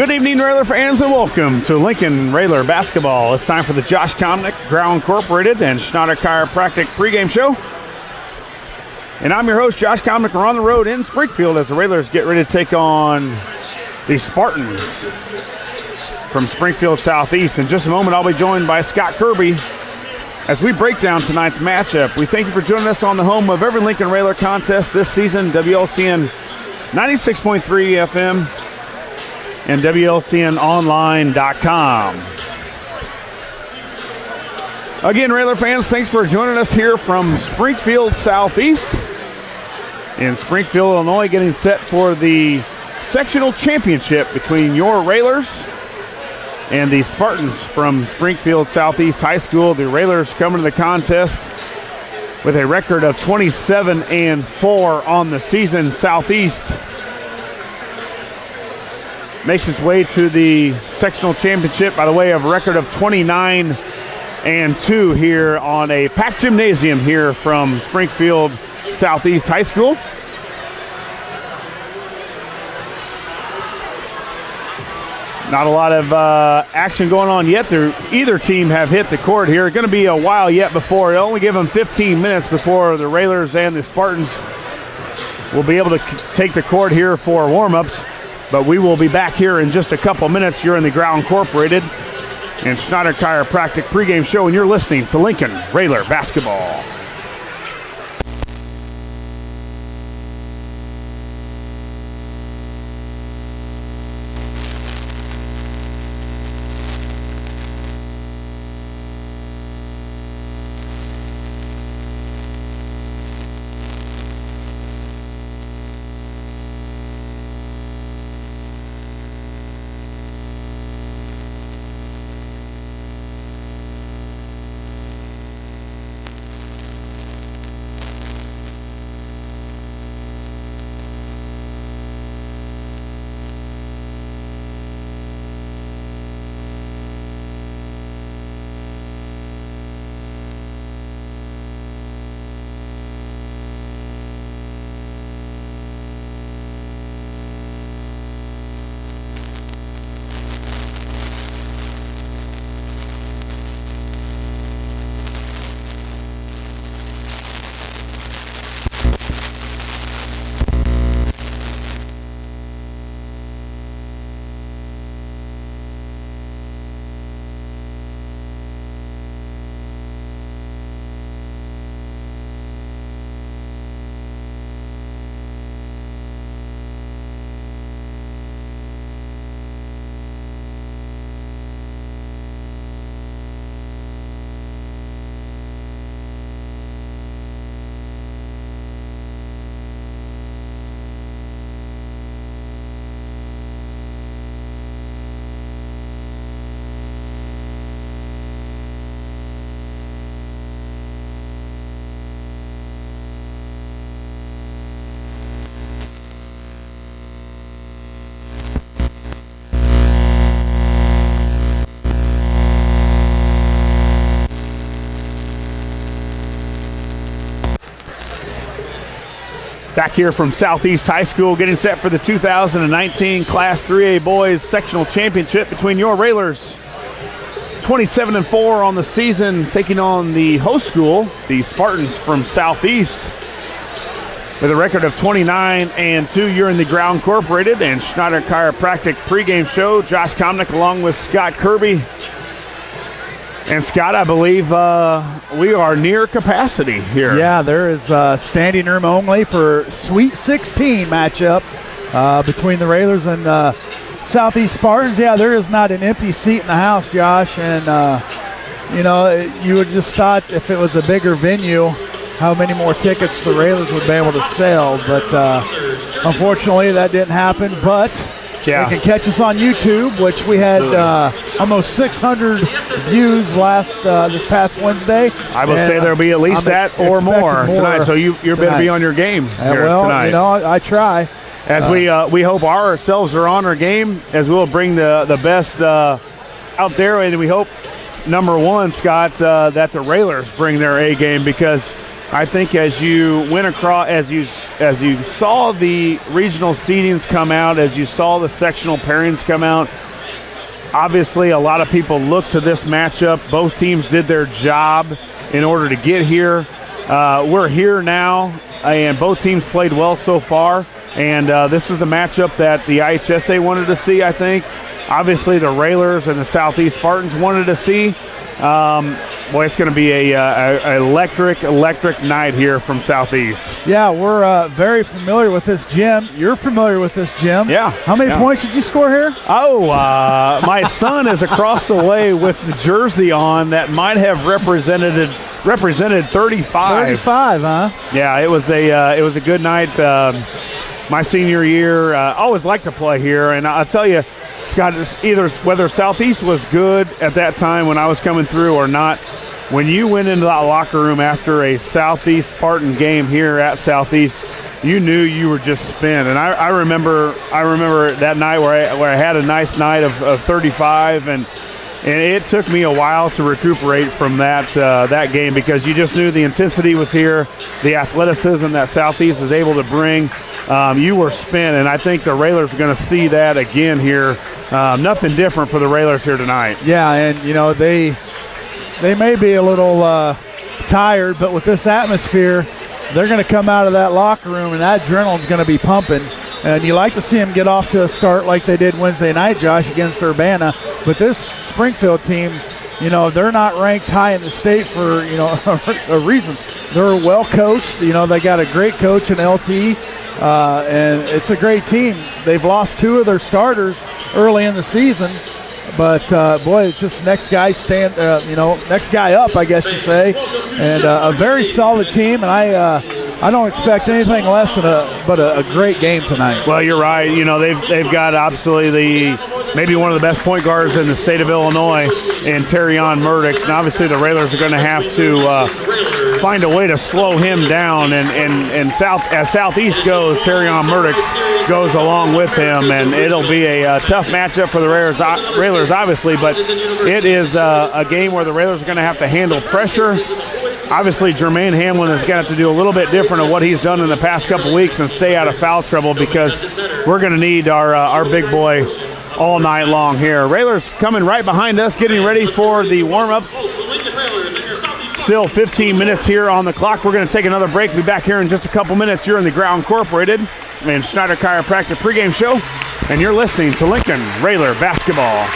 Good evening, Railer fans, and welcome to Lincoln Railer Basketball. It's time for the Josh Komnick, Growl Incorporated, and Schnatter Chiropractic pregame show. And I'm your host, Josh Komnick. We're on the road in Springfield as the Railers get ready to take on the Spartans from Springfield Southeast. In just a moment, I'll be joined by Scott Kirby as we break down tonight's matchup. We thank you for joining us on the home of every Lincoln Railer contest this season, WLCN 96.3 FM. and WLCNonline.com. Again, Railer fans, thanks for joining us here from Springfield Southeast in Springfield, Illinois, getting set for the sectional championship between your Railers and the Spartans from Springfield Southeast High School. The Railers coming to the contest with a record of 27-4 on the season. Southeast makes its way to the sectional championship by the way of a record of 29-2 here on a packed gymnasium here from Springfield Southeast High School. Not a lot of action going on yet. Either team have hit the court here. It's going to be a while yet before. It'll only give them 15 minutes before the Railers and the Spartans will be able to take the court here for warm-ups. But we will be back here in just a couple minutes. You're in the Growl Incorporated and Schnatter Chiropractic pregame show, and you're listening to Lincoln Railer Basketball. Back here from Southeast High School, getting set for the 2019 Class 3A Boys Sectional Championship between your Railers. 27-4 on the season, taking on the host school, the Spartans from Southeast, with a record of 29-2. You're in the Growl Incorporated and Schnatter Chiropractic pregame show. Josh Komnick along with Scott Kirby. And Scott, I believe we are near capacity here. Yeah, there is standing room only for Sweet 16 matchup between the Railers and Southeast Spartans. Yeah, there is not an empty seat in the house, Josh. And, you would just thought if it was a bigger venue, how many more tickets the Railers would be able to sell. But unfortunately, that didn't happen. But yeah, you can catch us on YouTube, which we had almost 600 views this past Wednesday. I would say there'll be at least that or more tonight. So you better be on your game here tonight. I try. As we hope ourselves are on our game, as we'll bring the best out there, and we hope, number one, Scott, that the Railers bring their A game, because I think as you win across, as you as you saw the regional seedings come out, as you saw the sectional pairings come out, obviously a lot of people look to this matchup. Both teams did their job in order to get here. We're here now, and both teams played well so far. And this is a matchup that the IHSA wanted to see, I think. Obviously, the Railers and the Southeast Spartans wanted to see. Boy, it's going to be a electric night here from Southeast. Yeah, we're very familiar with this gym. You're familiar with this gym. Yeah. How many points did you score here? Oh, my son is across the way with the jersey on that might have represented 35. 35, huh? Yeah, it was a good night. My senior year, I always liked to play here, and I'll tell you, Scott, either whether Southeast was good at that time when I was coming through or not, when you went into that locker room after a Southeast Spartan game here at Southeast, you knew you were just spent. And I remember that night where I had a nice night of 35, and it took me a while to recuperate from that game, because you just knew the intensity was here, the athleticism that Southeast was able to bring. You were spent, and I think the Railers are going to see that again here. Nothing different for the Railers here tonight. Yeah, and they may be a little tired, but with this atmosphere, they're going to come out of that locker room, and that adrenaline's going to be pumping. And you like to see them get off to a start like they did Wednesday night, Josh, against Urbana. But this Springfield team, they're not ranked high in the state for, a reason. They're well coached. They got a great coach in LT, and it's a great team. They've lost 2 of their starters early in the season. But, boy, it's just next guy up, I guess you say. And a very solid team, and I don't expect anything less than a great game tonight. Well, you're right. They've got absolutely maybe one of the best point guards in the state of Illinois in Terrion Murdix, and obviously the Railers are going to have to find a way to slow him down. And as Southeast goes, Terrion Murdix goes along with him, and it'll be a tough matchup for the Railers, obviously. But it is a game where the Railers are going to have to handle pressure. Obviously, Jermaine Hamlin is going to have to do a little bit different of what he's done in the past couple weeks and stay out of foul trouble, because we're going to need our big boy all night long here. Railers coming right behind us, getting ready for the warm-ups. Still 15 minutes here on the clock. We're going to take another break. Be back here in just a couple minutes. You're in the Ground Incorporated and Schneider Chiropractic pregame show, and you're listening to Lincoln Railer Basketball.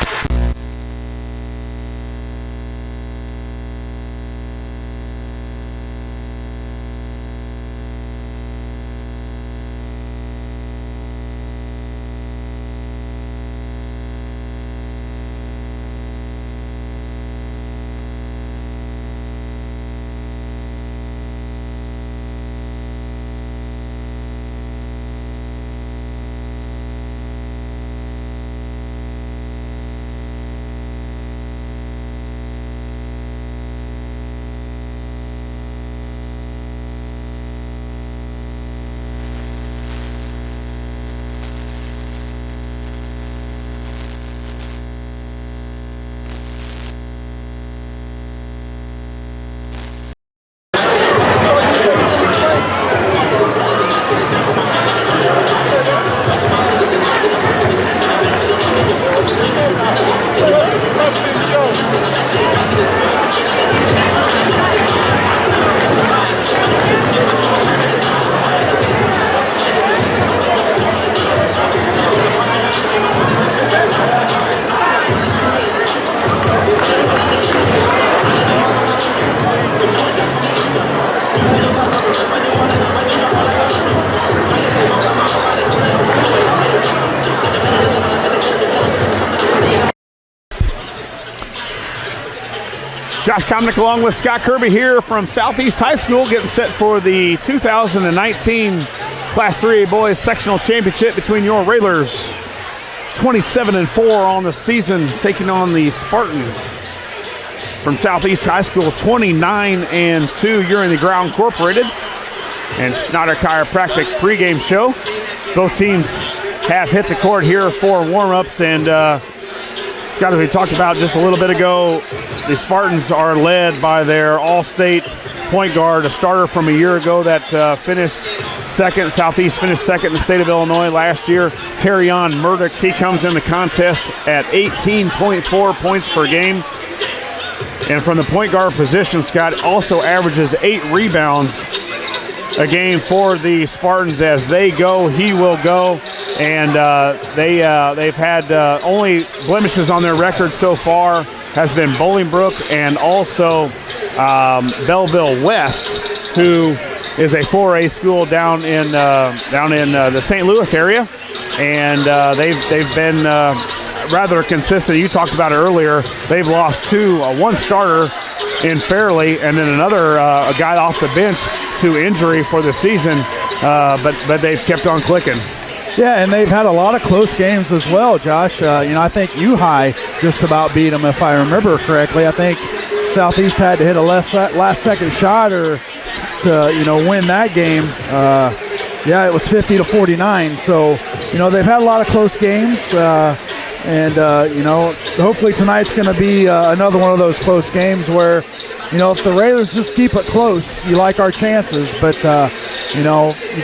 Josh Komnick along with Scott Kirby here from Southeast High School, getting set for the 2019 Class 3A Boys Sectional Championship between your Railers. 27-4 on the season, taking on the Spartans from Southeast High School, 29-2. You're in the Ground Incorporated and Schneider Chiropractic pregame show. Both teams have hit the court here for warm-ups, and Scott, as we talked about just a little bit ago, the Spartans are led by their all-state point guard, a starter from a year ago that finished second. Southeast finished second in the state of Illinois last year. Terrion Murdix, he comes in the contest at 18.4 points per game. And from the point guard position, Scott also averages 8 rebounds a game for the Spartans. As they go, he will go. And they've had only blemishes on their record so far has been Bolingbrook and also Belleville West, who is a 4A school down in the St. Louis area, and they've been rather consistent. You talked about it earlier. They've lost one starter in Fairley, and then another a guy off the bench to injury for the season, but they've kept on clicking. Yeah, and they've had a lot of close games as well, Josh. I think U-High just about beat them, if I remember correctly. I think Southeast had to hit a last-second shot or to win that game. It was 50-49. So they've had a lot of close games, and hopefully tonight's going to be another one of those close games where if the Railers just keep it close, you like our chances. But you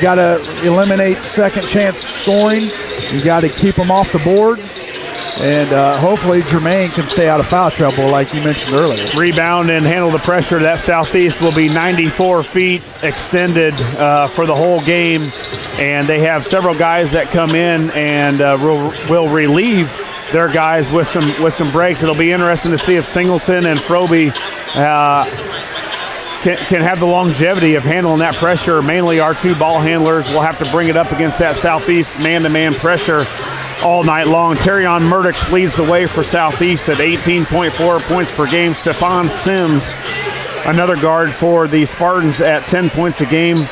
got to eliminate second chance scoring. You got to keep them off the boards. And hopefully Jermaine can stay out of foul trouble like you mentioned earlier. Rebound and handle the pressure. That Southeast will be 94 feet extended for the whole game. And they have several guys that come in and will relieve their guys with some breaks. It'll be interesting to see if Singleton and Froby can have the longevity of handling that pressure. Mainly our two ball handlers will have to bring it up against that Southeast man-to-man pressure all night long. Terrion Murdix leads the way for Southeast at 18.4 points per game. Stephon Sims, another guard for the Spartans, at 10 points a game.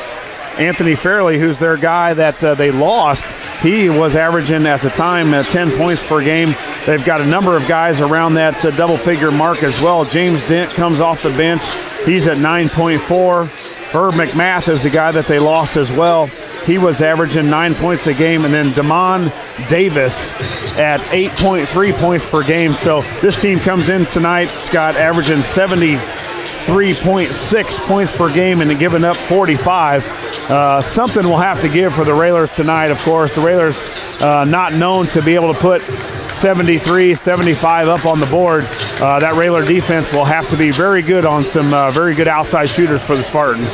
Anthony Fairley, who's their guy that they lost, he was averaging at the time 10 points per game. They've got a number of guys around that double-figure mark as well. James Dent comes off the bench. He's at 9.4. Herb McMath is the guy that they lost as well. He was averaging 9 points a game. And then Damon Davis at 8.3 points per game. So this team comes in tonight, Scott, averaging 73.6 points per game and giving up 45. Something will have to give for the Railers tonight, of course. The Railers not known to be able to put 73, 75 up on the board. That Railer defense will have to be very good on some very good outside shooters for the Spartans.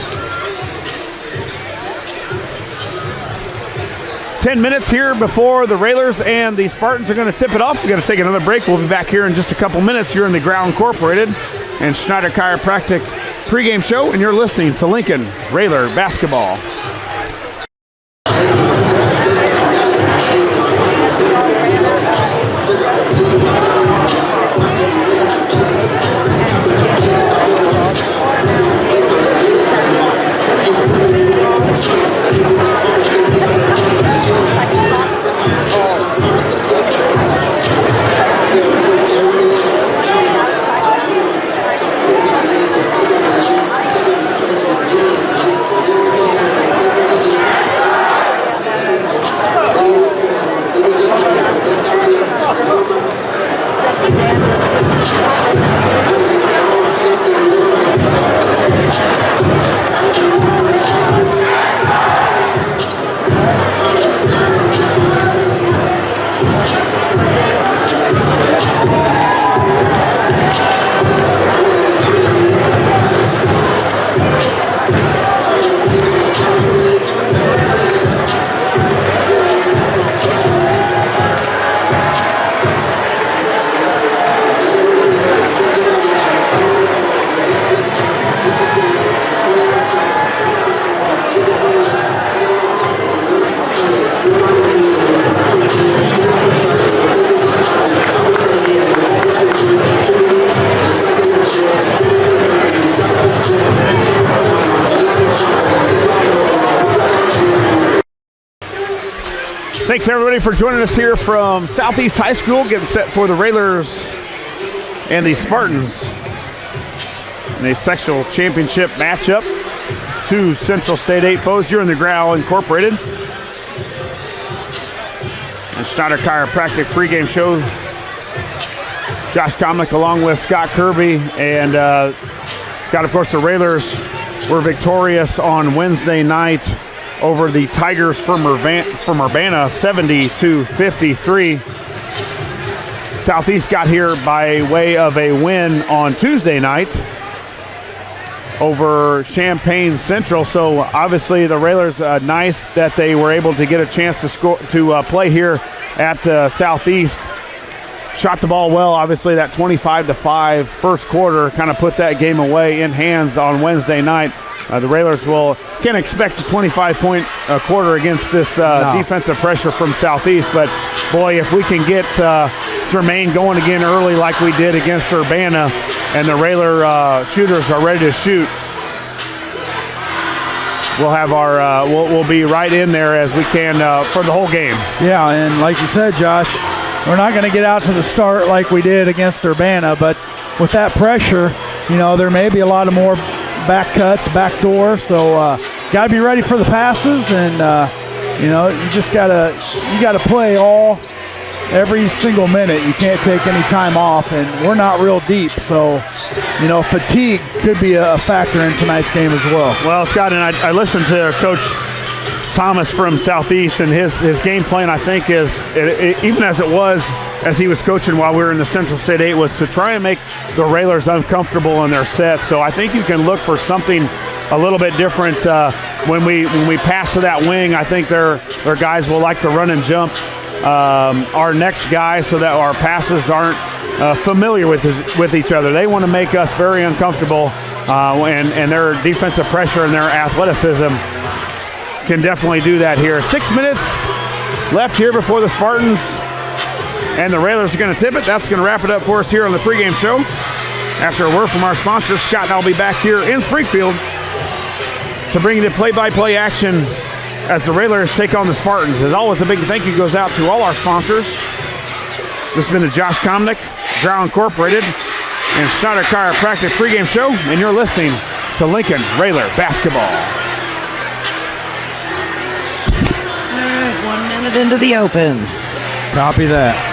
10 minutes here before the Railers and the Spartans are going to tip it off. We're going to take another break. We'll be back here in just a couple minutes. You're in the Ground Incorporated and Schneider Chiropractic pregame show, and you're listening to Lincoln Railer Basketball. Thanks, everybody, for joining us here from Southeast High School, getting set for the Railers and the Spartans in a sectional championship matchup. Two Central State 8 foes. You're in the Ground Incorporated and Schneider Chiropractic pregame show. Josh Komnick along with Scott Kirby. And Scott, of course, the Railers were victorious on Wednesday night over the Tigers from Urbana 70-53. Southeast got here by way of a win on Tuesday night over Champaign Central. So obviously the Railers, nice that they were able to get a chance to score, to play here at Southeast. Shot the ball well. Obviously that 25-5 first quarter kind of put that game away in hands on Wednesday night. The Railers can't expect a 25-point quarter against this defensive pressure from Southeast, but boy, if we can get Jermaine going again early like we did against Urbana, and the Railer shooters are ready to shoot, we'll have our we'll be right in there as we can for the whole game. Yeah, and like you said, Josh, we're not going to get out to the start like we did against Urbana, but with that pressure, there may be a lot of more back cuts, back door, so got to be ready for the passes, and you just gotta play every single minute. You can't take any time off, and we're not real deep, so fatigue could be a factor in tonight's game as well. Well, Scott, and I listened to Coach Thomas from Southeast, and his game plan, I think, is even as he was coaching while we were in the Central State 8, was to try and make the Railers uncomfortable in their sets. So I think you can look for something a little bit different when we pass to that wing. I think their guys will like to run and jump our next guy so that our passes aren't familiar with each other. They want to make us very uncomfortable, and their defensive pressure and their athleticism can definitely do that here. 6 minutes left here before the Spartans and the Railers are going to tip it. That's going to wrap it up for us here on the pregame show. After a word from our sponsors, Scott and I will be back here in Springfield to bring you the play-by-play action as the Railers take on the Spartans. As always, a big thank you goes out to all our sponsors. This has been the Josh Komnick, Drow Incorporated, and Snyder Chiropractic pregame show, and you're listening to Lincoln Railer Basketball. 1 minute into the open. Copy that.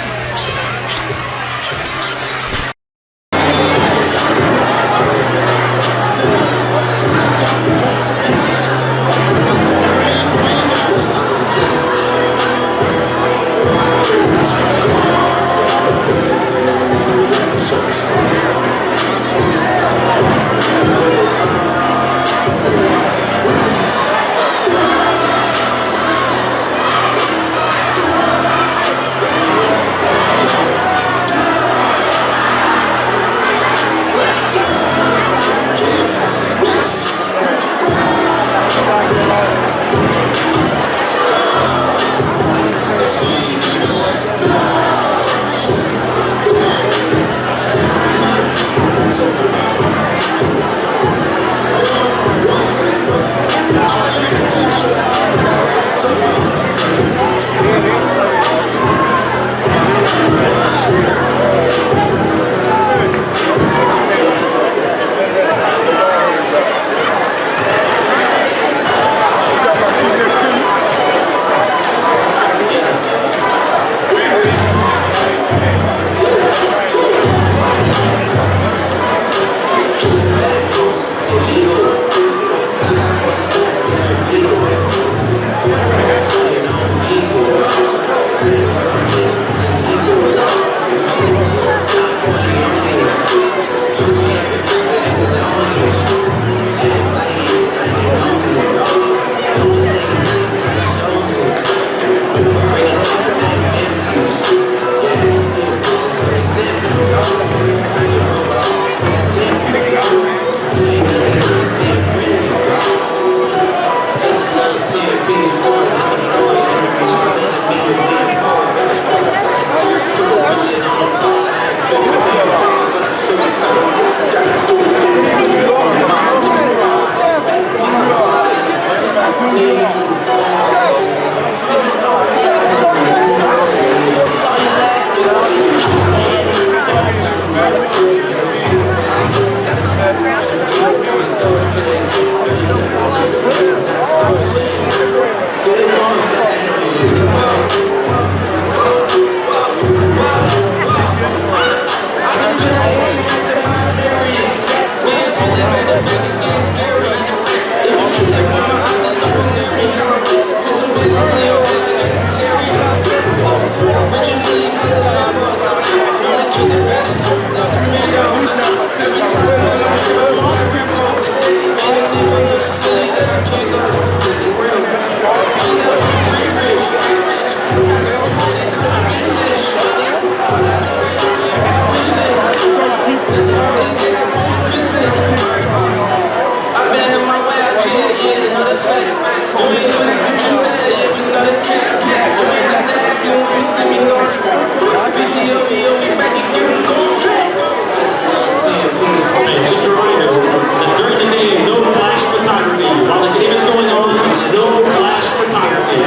Just a reminder that during the game, no flash photography. While the game is going on, no flash photography.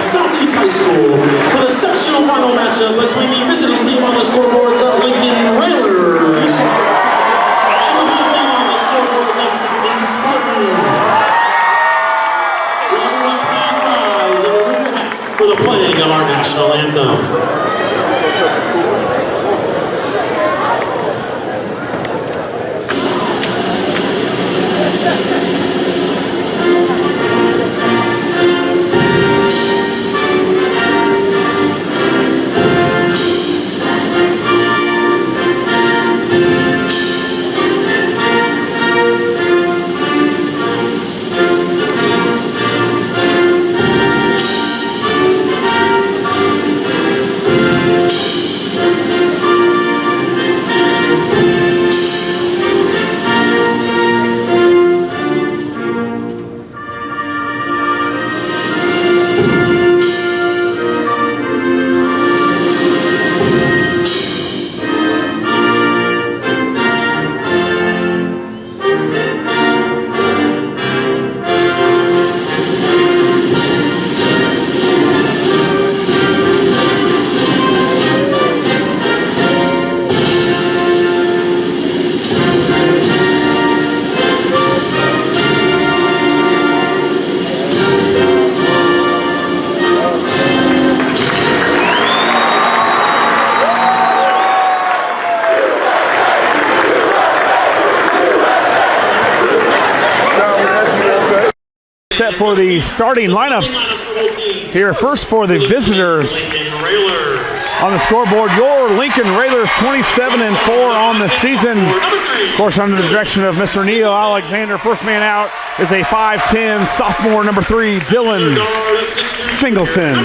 Southeast High School for the sectional final matchup between the visiting team on the scoreboard, the Lincoln Railers, and the home team on the scoreboard, the Southeast Spartans. Will everyone please rise and remove your hats for the playing of our national anthem. Set for the starting lineup here. First for the visitors on the scoreboard, your Lincoln Railers 27-4 on the season. Of course, under the direction of Mr. Neil Alexander. First man out is a 5'10 sophomore, number 3, Dylan Singleton.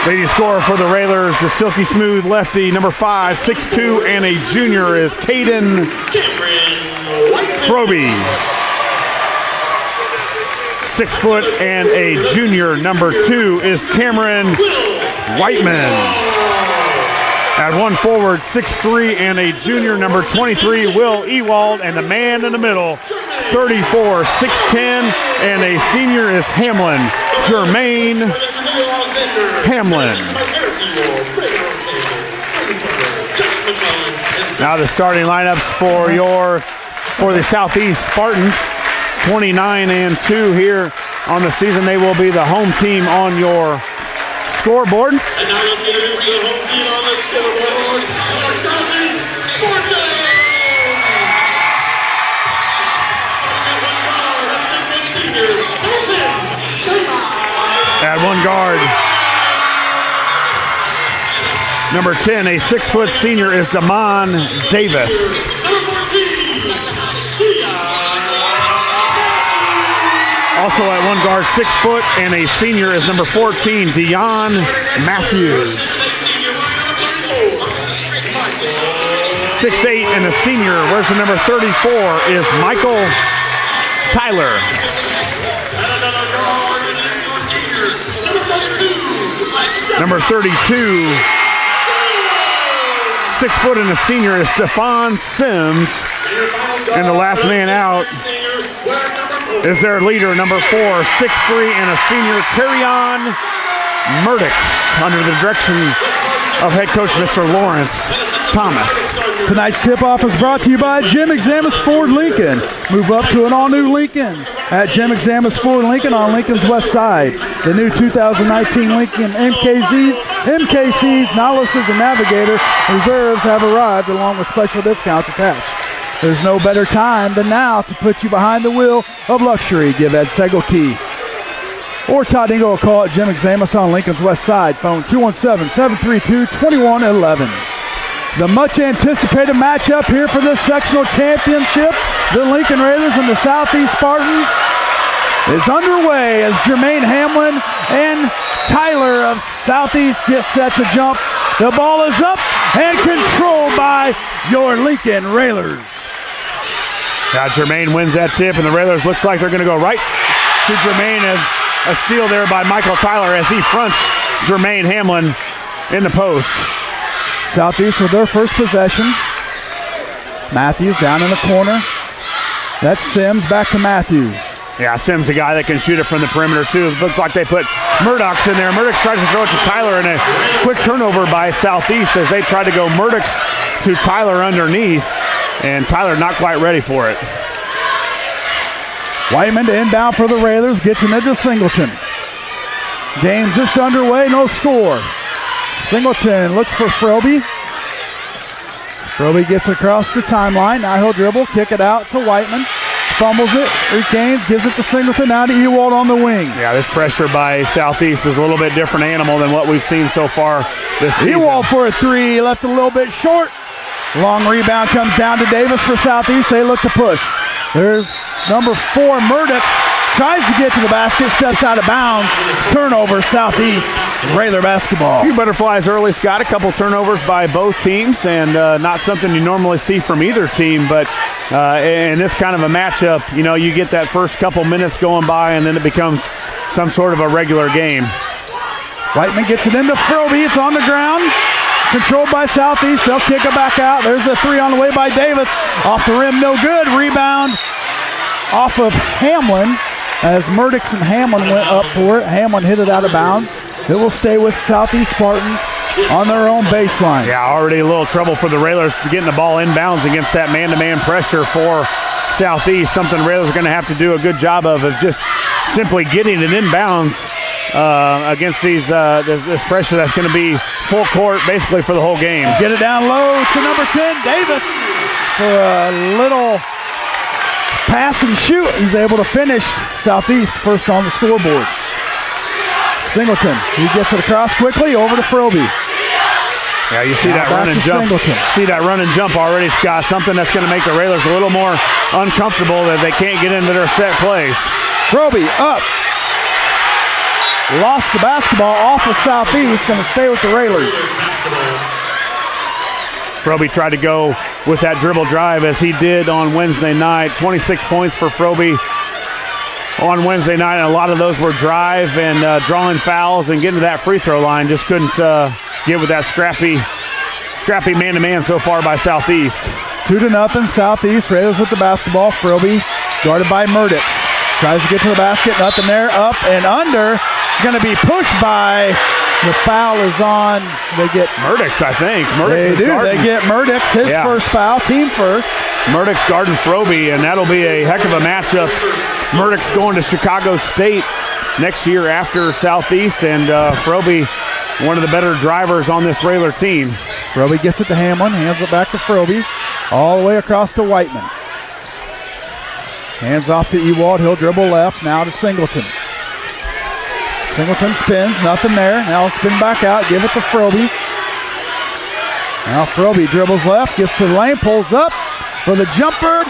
Leading scorer for the Railers, the silky smooth lefty, number 5, 6'2, and a junior is Caden Froby. 6 foot and a junior, number 2 is Cameron Whiteman. At one forward, 6'3 and a junior, number 23, Will Ewald, and the man in the middle, 34, 6'10, and a senior is Hamlin, Jermaine Hamlin. Now the starting lineups for the Southeast Spartans, 29-2 here on the season. They will be the home team on your scoreboard. And now let's introduce the home team on the scoreboard, our Southeast Spartans! Starting at one guard, a 6'1" senior, At one guard, Number 10, a 6-foot senior, is Damon Davis. Also at one guard, 6 foot, and a senior is number 14, Dion Matthews. 6'8", and a senior. Where's the number 34? Is Michael Tyler. Number 32, 6 foot and a senior, is Stephon Sims. And the last man out is their leader, number 4, 6'3", and a senior, Terrion Murdix, under the direction of head coach Mr. Lawrence Thomas. Tonight's tip-off is brought to you by Jim Examus Ford Lincoln. Move up to an all-new Lincoln at Jim Examus Ford Lincoln on Lincoln's west side. The new 2019 Lincoln MKCs, Novices, and Navigator Reserves have arrived along with special discounts attached. There's no better time than now to put you behind the wheel of luxury. Give Ed Segel key. Or Todd Dingle a call at Jim Examus on Lincoln's west side. Phone 217-732-2111. The much anticipated matchup here for this sectional championship, the Lincoln Railers and the Southeast Spartans, is underway as Jermaine Hamlin and Tyler of Southeast get set to jump. The ball is up and controlled by your Lincoln Railers. Now Jermaine wins that tip, and the Railers looks like they're going to go right to Jermaine. A steal there by Michael Tyler as he fronts Jermaine Hamlin in the post. Southeast with their first possession. Matthews down in the corner. That's Sims, back to Matthews. Yeah, Sims, a guy that can shoot it from the perimeter too. It looks like they put Murdoch in there. Murdoch tries to throw it to Tyler, and a quick turnover by Southeast as they try to go Murdoch to Tyler underneath, and Tyler not quite ready for it. Whiteman to inbound for the Railers, gets him into Singleton. Game just underway, no score. Singleton looks for Froby. Froby gets across the timeline. Now he'll dribble, kick it out to Whiteman. Fumbles it, regains, gives it to Singleton. Now to Ewald on the wing. Yeah, this pressure by Southeast is a little bit different animal than what we've seen so far this season. Ewald for a three, left a little bit short. Long rebound comes down to Davis for Southeast. They look to push. There's number 4, Murdoch. Tries to get to the basket, steps out of bounds. Turnover, Southeast, Railer basketball. A few butterflies early, Scott. A couple turnovers by both teams, and not something you normally see from either team, but in this kind of a matchup, you know, you get that first couple minutes going by, and then it becomes some sort of a regular game. Whiteman gets it into Froby. It's on the ground. Controlled by Southeast. They'll kick it back out. There's a three on the way by Davis. Off the rim, no good. Rebound off of Hamlin as Murdoch and Hamlin went up for it. Hamlin hit it out of bounds. It will stay with Southeast Spartans on their own baseline. Yeah, already a little trouble for the Railers getting the ball inbounds against that man-to-man pressure for Southeast. Something Railers are going to have to do a good job of just simply getting it inbounds against these this pressure that's going to be full court basically for the whole game. Get it down low to number 10, Davis, for a little pass and shoot. He's able to finish. Southeast first on the scoreboard. Singleton, he gets it across quickly over to Froby. Yeah, you see that run and jump. Singleton. See that run and jump already, Scott. Something that's going to make the Railers a little more uncomfortable that they can't get into their set plays. Froby up. Lost the basketball off of Southeast. Going to stay with the Railers. Froby tried to go with that dribble drive as he did on Wednesday night. 26 points for Froby on Wednesday night, and a lot of those were drive and drawing fouls and getting to that free throw line. Just couldn't get with that scrappy man-to-man so far by Southeast. 2-0 Southeast. Raiders with the basketball. Froby guarded by Murdoch. Tries to get to the basket. Nothing there. Up and under. Going to be pushed by. The foul is on. They get Murdoch, I think. They do. They get Murdoch, his first foul, team first. Murdoch guarding Froby, and that'll be a heck of a matchup. Murdoch's going to Chicago State next year after Southeast, and Froby, one of the better drivers on this Railer team. Froby gets it to Hamlin, hands it back to Froby, all the way across to Whiteman. Hands off to Ewald. He'll dribble left, now to Singleton. Singleton spins, nothing there. Now spin back out, give it to Froby. Now Froby dribbles left, gets to the lane, pulls up for the jumper.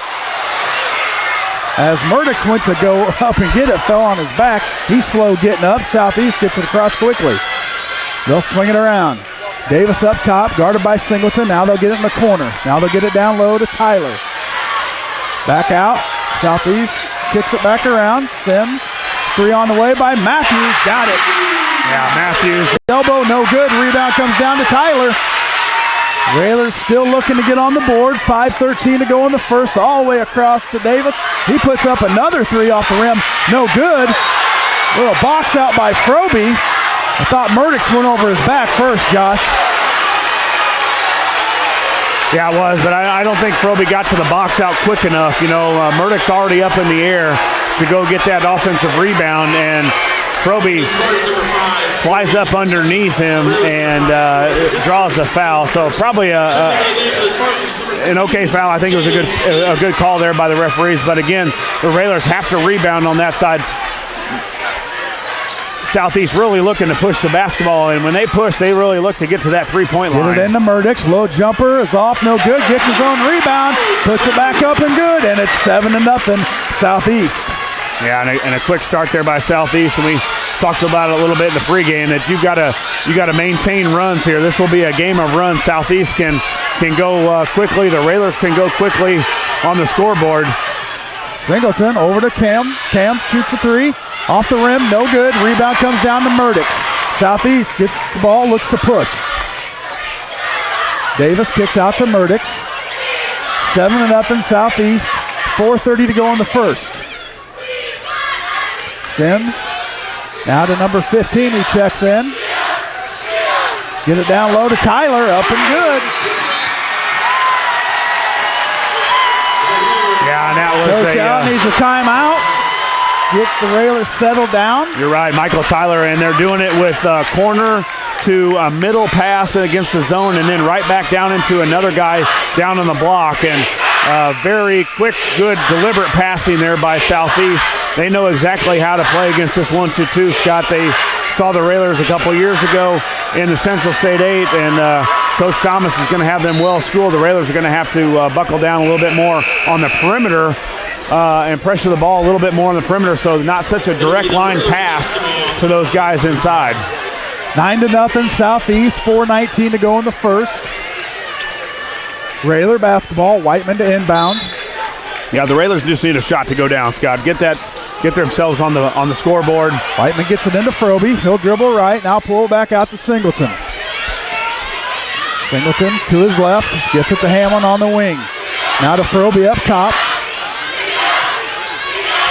As Murdix went to go up and get it, fell on his back. He's slow getting up. Southeast gets it across quickly. They'll swing it around. Davis up top, guarded by Singleton. Now they'll get it in the corner. Now they'll get it down low to Tyler. Back out. Southeast kicks it back around. Sims, 3 on the way by Matthews. Got it. Yeah, Matthews. Elbow, no good. Rebound comes down to Tyler. Railers still looking to get on the board. 5:13 to go in the first, all the way across to Davis. He puts up another 3 off the rim. No good. Little box out by Froby. I thought Murdix went over his back first, Josh. Yeah, it was, but I don't think Froby got to the box out quick enough. You know, Murdix already up in the air to go get that offensive rebound, and Froby flies up underneath him and draws a foul. So probably an okay foul. I think it was a good call there by the referees. But again, the Railers have to rebound on that side. Southeast really looking to push the basketball, and when they push, they really look to get to that 3-point line. Get it into Murdix. Low jumper is off, no good. Gets his own rebound, puts it back up and good, and it's 7-0 Southeast. Yeah, and a quick start there by Southeast, and we talked about it a little bit in the pregame that you got to maintain runs here. This will be a game of runs. Southeast can go quickly. The Railers can go quickly on the scoreboard. Singleton over to Cam. Cam shoots a 3. Off the rim, no good. Rebound comes down to Murdix. Southeast gets the ball, looks to push. Davis kicks out to Murdix. 7-0 Southeast. 4:30 to go in the first. Sims now to number 15, who checks in. Get it down low to Tyler, up and good. Yeah, and that was Coach out needs a timeout. Get the Railers settled down. You're right, Michael Tyler, and they're doing it with corner to a middle pass against the zone, and then right back down into another guy down on the block. And very quick, good, deliberate passing there by Southeast. They know exactly how to play against this 1-2-2, Scott. They saw the Railers a couple years ago in the Central State 8, and Coach Thomas is going to have them well schooled. The Railers are going to have to buckle down a little bit more on the perimeter and pressure the ball a little bit more on the perimeter, so not such a direct line pass to those guys inside. 9-0 Southeast, 4:19 to go in the first. Railer basketball, Whiteman to inbound. Yeah, the Railers just need a shot to go down, Scott. Get themselves on the scoreboard. Whiteman gets it into Froby. He'll dribble right, now pull it back out to Singleton. Singleton to his left, gets it to Hamlin on the wing. Now to Froby up top.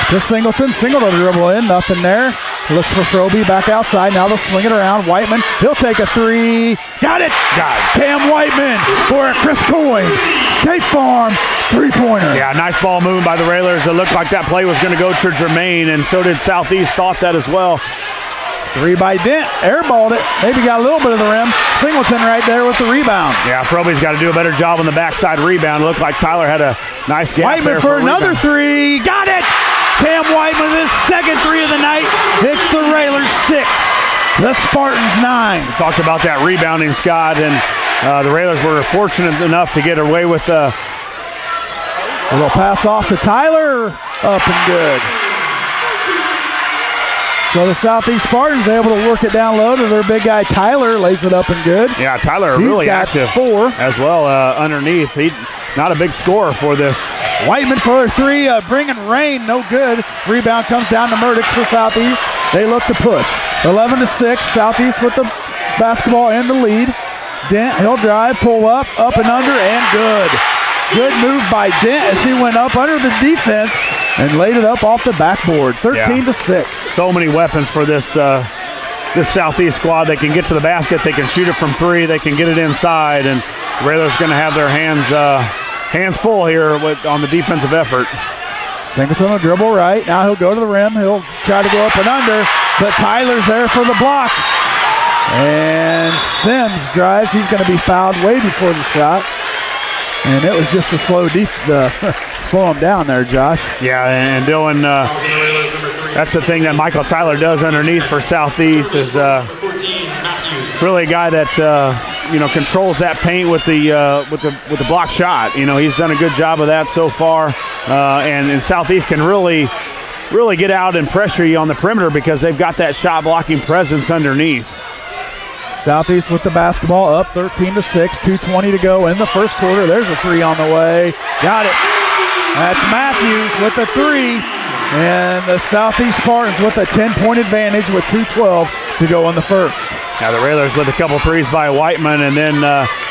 To Singleton. Singleton dribble in, nothing there. Looks for Froby back outside. Now they'll swing it around. Whiteman, he'll take a 3. Got it! Cam Whiteman for a Chris Coyne. State Farm 3-pointer. Yeah, nice ball movement by the Railers. It looked like that play was going to go to Jermaine, and so did Southeast. Thought that as well. 3 by Dent. Airballed it. Maybe got a little bit of the rim. Singleton right there with the rebound. Yeah, Froby's got to do a better job on the backside rebound. It looked like Tyler had a nice gap Whiteman there for another rebound. 3. Got it! Cam Whiteman with his second 3 of the night. It's the Railers 6. The Spartans 9. We talked about that rebounding, Scott, and the Railers were fortunate enough to get away with a little pass off to Tyler. Up and good. So the Southeast Spartans able to work it down low to their big guy Tyler. Lays it up and good. Yeah, Tyler really active 4 as well underneath. He not a big scorer for this. Whiteman for a 3, bringing rain, no good. Rebound comes down to Murdix for Southeast. They look to push. 11-6, Southeast with the basketball and the lead. Dent, he'll drive, pull up and under, and good. Good move by Dent as he went up under the defense and laid it up off the backboard. 13-6. So many weapons for this Southeast squad. They can get to the basket, they can shoot it from 3, they can get it inside, and the Railers going to have their hands full here on the defensive effort. Singleton will dribble right. Now he'll go to the rim. He'll try to go up and under, but Tyler's there for the block. And Sims drives. He's going to be fouled way before the shot. And it was just a slow him down there, Josh. Yeah, and Dylan, that's the thing that Michael Tyler does underneath for Southeast is really a guy that controls that paint with the block shot. He's done a good job of that so far, and Southeast can really get out and pressure you on the perimeter because they've got that shot blocking presence underneath. Southeast with the basketball, up 13-6, 2:20 to go in the first quarter. There's a three on the way. Got it. That's Matthews with a three, and the Southeast Spartans with a 10-point advantage with 2:12 to go in the first. Now the Railers with a couple threes by Whiteman, and then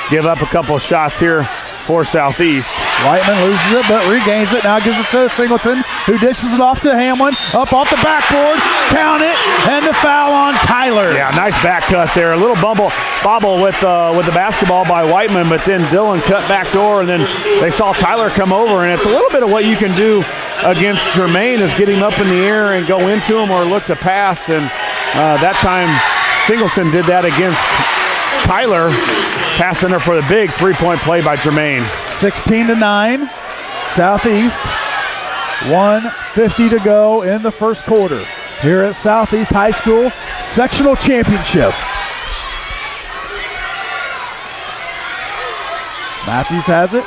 give up a couple of shots here for Southeast. Whiteman loses it but regains it. Now gives it to Singleton, who dishes it off to Hamlin. Up off the backboard, count it, and the foul on Tyler. Yeah, nice back cut there. A little bobble with the basketball by Whiteman, but then Dillon cut back door, and then they saw Tyler come over, and it's a little bit of what you can do against Jermaine is get him up in the air and go into him or look to pass, and that time Singleton did that against Tyler, passing her for the big three-point play by Jermaine. 16-9, Southeast, 1:50 to go in the first quarter here at Southeast High School Sectional Championship. Matthews has it.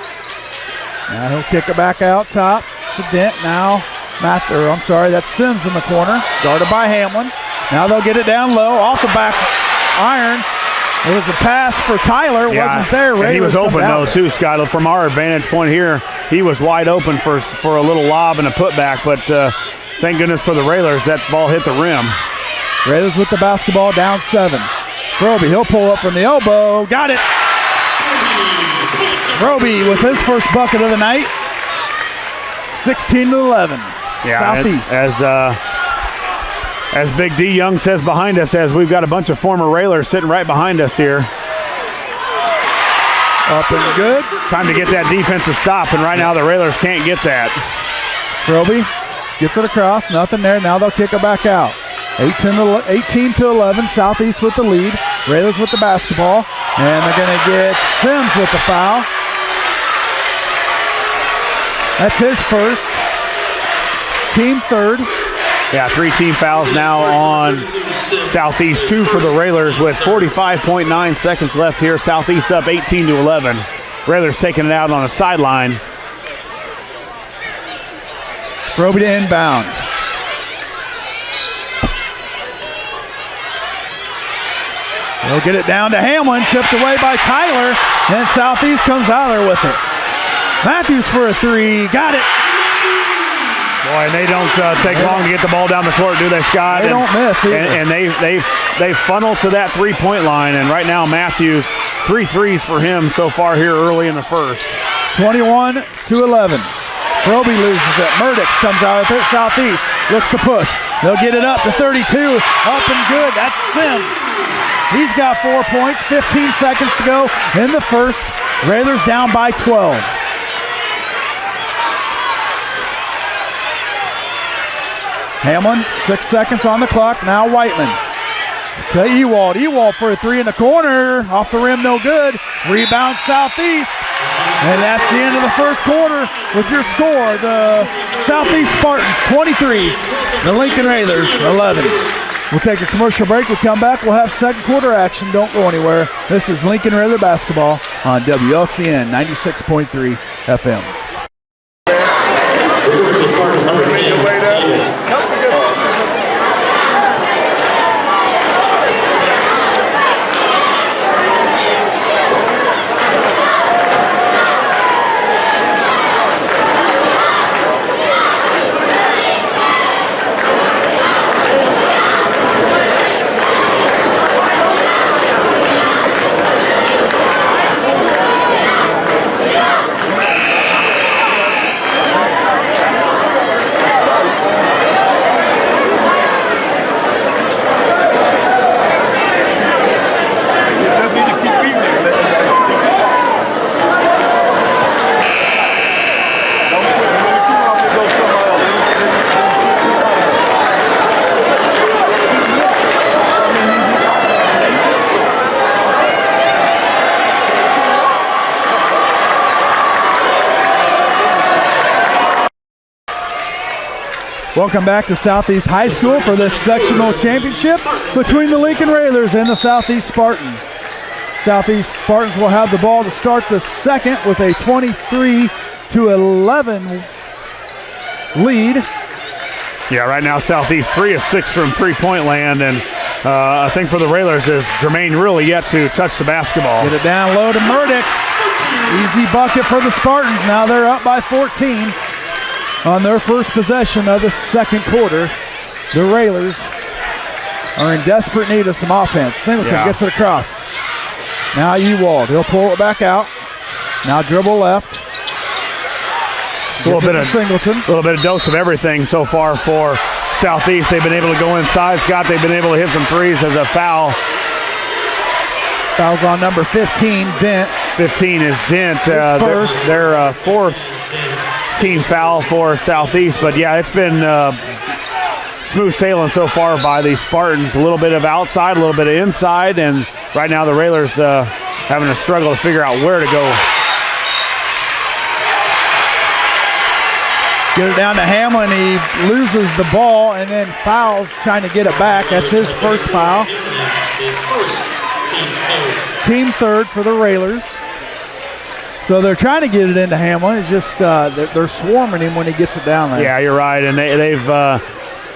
Now he'll kick it back out top to Dent. Now that's Sims in the corner, guarded by Hamlin. Now they'll get it down low, off the back iron. It was a pass for Tyler, wasn't there. And he was open though too, Scott. From our vantage point here, he was wide open for a little lob and a putback, but thank goodness for the Railers, that ball hit the rim. Railers with the basketball, down 7. Roby, he'll pull up from the elbow, got it. Roby with his first bucket of the night, 16-11. Yeah, Southeast. As Big D Young says behind us, as we've got a bunch of former Railers sitting right behind us here. Up and good. Time to get that defensive stop, and right now the Railers can't get that. Roby gets it across, nothing there. Now they'll kick it back out. 18-11, Southeast with the lead. Railers with the basketball, and they're going to get Sims with the foul. That's his first. Team third. Yeah, 3 team fouls now on Southeast, 2 for the Railers with 45.9 seconds left here. Southeast up 18-11. Railers taking it out on the sideline. Roby to inbound. They'll get it down to Hamlin, tipped away by Tyler, and Southeast comes out there with it. Matthews for a three, got it. Boy, and they don't take long to get the ball down the court, do they, Scott? They don't miss either. And they funnel to that three-point line, and right now Matthews, 3 threes for him so far here early in the first. 21-11. Roby loses it. Murdix comes out with it. Southeast looks to push. They'll get it up to 32. Up and good. That's Sims. He's got 4 points. 15 seconds to go in the first. Railers down by 12. Hamlin, 6 seconds on the clock. Now Whiteman to Ewald. Ewald for a three in the corner. Off the rim, no good. Rebound Southeast. And that's the end of the first quarter with your score. The Southeast Spartans 23, the Lincoln Railers 11. We'll take a commercial break. We'll come back. We'll have second quarter action. Don't go anywhere. This is Lincoln Railer basketball on WLCN 96.3 FM. Returning to Spartans number 10, Davis. Welcome back to Southeast High School for this sectional championship between the Lincoln Railers and the Southeast Spartans. Southeast Spartans will have the ball to start the second with a 23-11 lead. Yeah, right now Southeast 3 of 6 from three-point land, and I think for the Railers is Jermaine really yet to touch the basketball. Get it down low to Murdick. Easy bucket for the Spartans. Now they're up by 14 on their first possession of the second quarter. The Railers are in desperate need of some offense. Singleton gets it across. Now Ewald, he'll pull it back out. Now dribble left. A little bit of dose of everything so far for Southeast. They've been able to go inside. Scott, they've been able to hit some threes as a foul. Foul's on number 15, Dent. 15 is Dent. Their fourth team foul for Southeast. But yeah, it's been smooth sailing so far by the Spartans. A little bit of outside, a little bit of inside, and right now the Railers having a struggle to figure out where to go. Get it down to Hamlin. He loses the ball and then fouls trying to get it back. That's his first foul. His first, team's third. Team third for the Railers. So they're trying to get it into Hamlin. It's just they're swarming him when he gets it down there. Yeah, you're right. And they've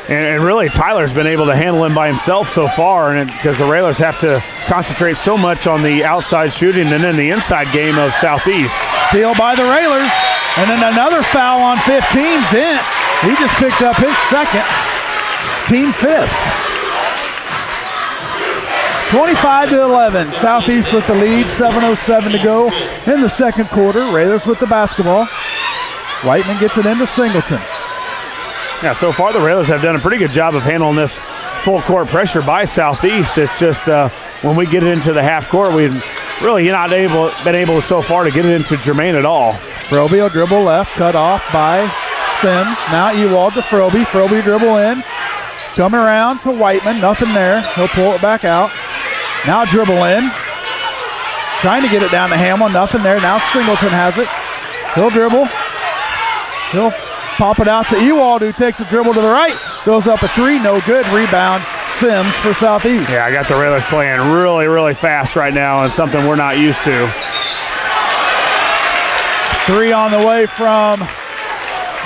and really Tyler's been able to handle him by himself so far, and because the Railers have to concentrate so much on the outside shooting and then the inside game of Southeast. Steal by the Railers. And then another foul on 15, Dent. He just picked up his second, team fifth. 25-11, Southeast with the lead, 7:07 to go in the second quarter. Railers with the basketball. Whiteman gets it into Singleton. Yeah, so far the Railers have done a pretty good job of handling this full court pressure by Southeast. It's just when we get it into the half court, we've really been able so far to get it into Jermaine at all. Froby will dribble left, cut off by Sims. Now Ewald to Froby. Froby dribble in. Coming around to Whiteman. Nothing there. He'll pull it back out. Now dribble in. Trying to get it down to Hamlin. Nothing there. Now Singleton has it. He'll dribble. He'll pop it out to Ewald, who takes a dribble to the right. Throws up a three. No good. Rebound. Sims for Southeast. Yeah, I got the Railers playing really, really fast right now, and something we're not used to. Three on the way from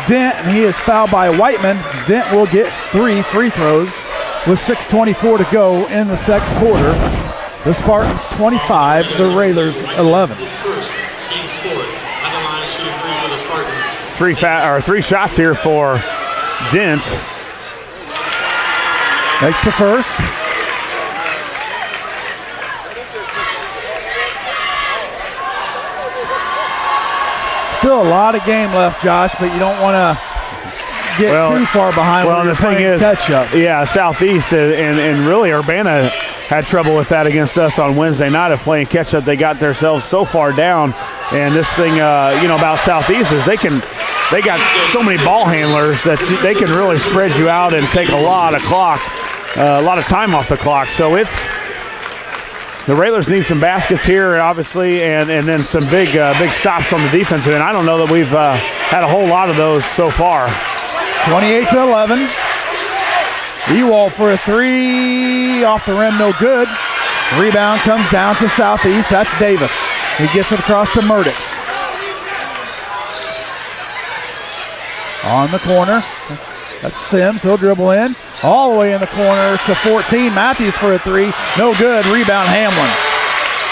Dent, and he is fouled by Whiteman. Dent will get 3 free throws with 6:24 to go in the second quarter. The Spartans 25, the Railers 11. His first, team scored. On the line, shooting 3 for the Spartans. Three shots here for Dent. Makes the first. Still a lot of game left, Josh, but you don't want to get too far behind. Well, the thing is, catch-up. Yeah, Southeast and really Urbana had trouble with that against us on Wednesday night of playing catch-up. They got themselves so far down, and this thing, about Southeast is they got so many ball handlers that they can really spread you out and take a lot of time off the clock. So the Railers need some baskets here, obviously, and then some big stops on the defensive end. I don't know that we've had a whole lot of those so far. 28-11. Ewald for a three, off the rim, no good. Rebound comes down to Southeast. That's Davis. He gets it across to Murdix. On the corner. That's Sims. He'll dribble in. All the way in the corner to 14. Matthews for a three. No good. Rebound Hamlin.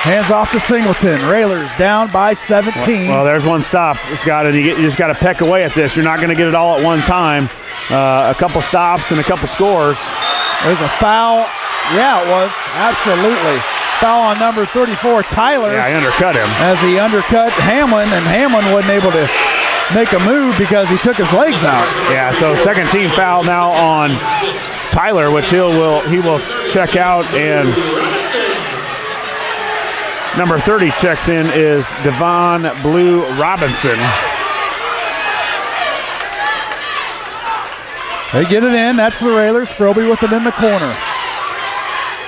Hands off to Singleton. Railers down by 17. Well, there's one stop, Scott, and you just got to peck away at this. You're not going to get it all at one time. A couple stops and a couple scores. There's a foul. Yeah, it was. Absolutely. Foul on number 34, Tyler. Yeah, I undercut him. As he undercut Hamlin, and Hamlin wasn't able to make a move because he took his legs out. Yeah, so second team foul now on Tyler, which he will check out, and number 30 checks in is Devon Blue Robinson. They get it in. That's the Railers. Froby with it in the corner.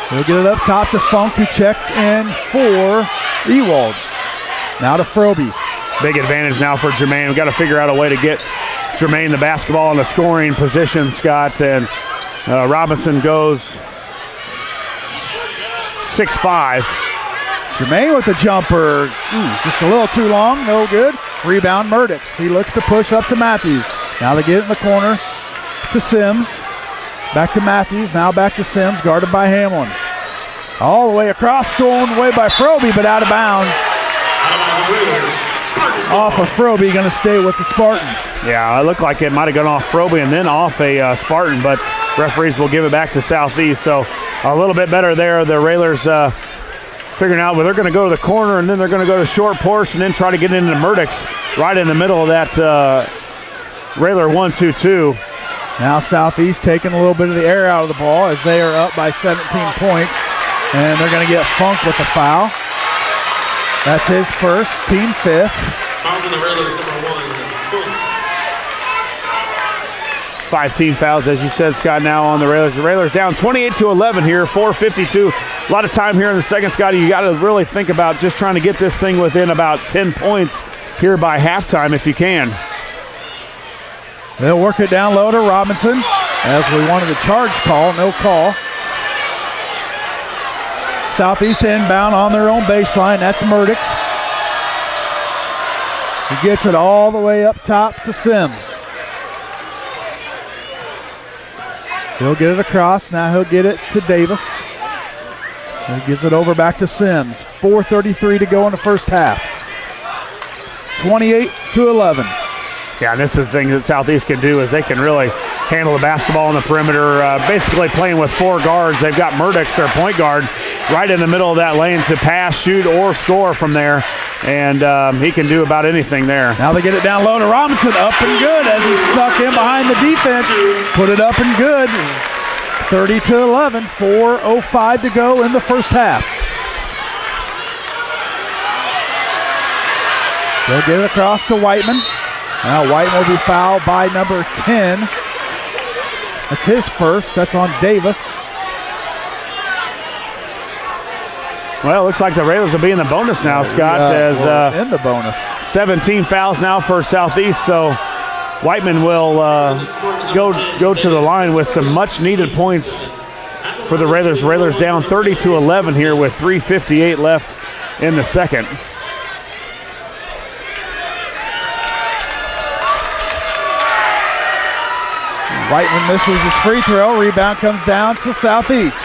They'll get it up top to Funk, who checked in for Ewald. Now to Froby. Big advantage now for Jermaine. We've got to figure out a way to get Jermaine the basketball in the scoring position, Scott. And Robinson goes 6'5", Jermaine with the jumper. Just a little too long, no good. Rebound, Murdix. He looks to push up to Matthews. Now they get it in the corner to Sims. Back to Matthews, now back to Sims, guarded by Hamlin. All the way across, stolen away by Froby, but out of bounds. Off of Froby, going to stay with the Spartans. Yeah, it looked like it might have gone off Froby and then off a Spartan, but referees will give it back to Southeast. So a little bit better there. The Railers figuring out where they're going to go to the corner and then they're going to go to short porch and then try to get into Murdix right in the middle of that Railer 1-2-2. Now Southeast taking a little bit of the air out of the ball as they are up by 17 points. And they're going to get Funk with the foul. That's his first, team fifth. Fouls on the Railers, number 1, Funk. 5 team fouls, as you said, Scott, now on the Railers. The Railers down 28-11 here, 4:52. A lot of time here in the second, Scotty. You got to really think about just trying to get this thing within about 10 points here by halftime if you can. They'll work it down low to Robinson as we wanted a charge call, no call. Southeast inbound on their own baseline. That's Murdix. He gets it all the way up top to Sims. He'll get it across. Now he'll get it to Davis. He gives it over back to Sims. 4:33 to go in the first half. 28-11. Yeah, and this is the thing that Southeast can do is they can really handle the basketball on the perimeter, basically playing with 4 guards. They've got Murdix, their point guard, right in the middle of that lane to pass, shoot, or score from there. And he can do about anything there. Now they get it down low to Robinson, up and good as he snuck in behind the defense. Put it up and good. 30-11, 4:05 to go in the first half. They'll get it across to Whiteman. Now Whiteman will be fouled by number 10. That's his first. That's on Davis. Well, it looks like the Railers will be in the bonus now, Scott, as in the bonus. 17 fouls now for Southeast, so Whiteman will go to the line with some much-needed points for the Railers. Railers down 30-11 here with 3:58 left in the second. Whiteman misses his free throw. Rebound comes down to Southeast.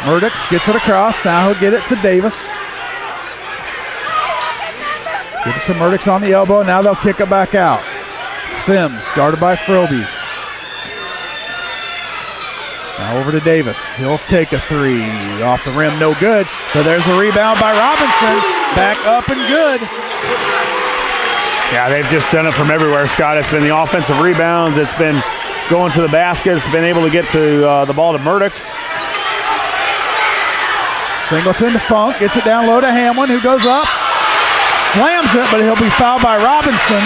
Murdix gets it across. Now he'll get it to Davis. Give it to Murdix on the elbow. Now they'll kick it back out. Sims, guarded by Froby. Now over to Davis. He'll take a three. Off the rim, no good. But there's a rebound by Robinson. Back up and good. Yeah, they've just done it from everywhere, Scott. It's been the offensive rebounds. It's been going to the basket. It's been able to get to the ball to Murdix. Singleton to Funk. Gets it down low to Hamlin, who goes up. Slams it, but he'll be fouled by Robinson.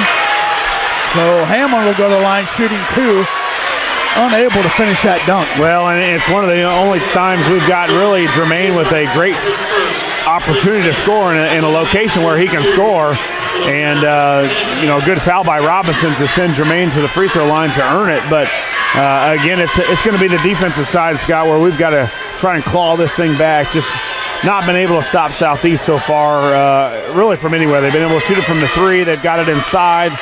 So Hamlin will go to the line shooting 2. Unable to finish that dunk. Well, and it's one of the only times we've got really Jermaine with a great opportunity to score in a location where he can score. And, good foul by Robinson to send Jermaine to the free throw line to earn it. But, again, it's going to be the defensive side, Scott, where we've got to try and claw this thing back. Just not been able to stop Southeast so far, really from anywhere. They've been able to shoot it from the 3. They've got it inside.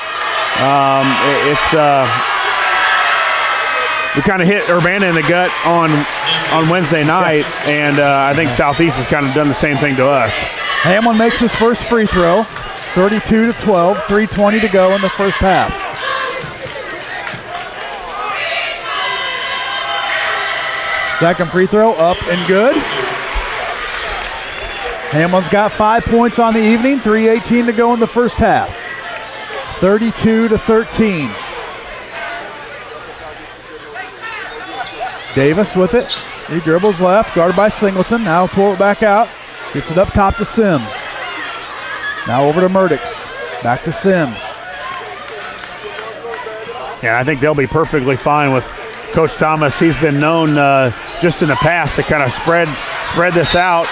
We kind of hit Urbana in the gut on Wednesday night, and I think Southeast has kind of done the same thing to us. Hamlin makes his first free throw, 32-12, 3:20 to go in the first half. Second free throw up and good. Hamlin's got 5 points on the evening, 3:18 to go in the first half. 32-13. Davis with it. He dribbles left, guarded by Singleton. Now pull it back out. Gets it up top to Sims. Now over to Murdix. Back to Sims. Yeah, I think they'll be perfectly fine with Coach Thomas. He's been known just in the past to kind of spread this out.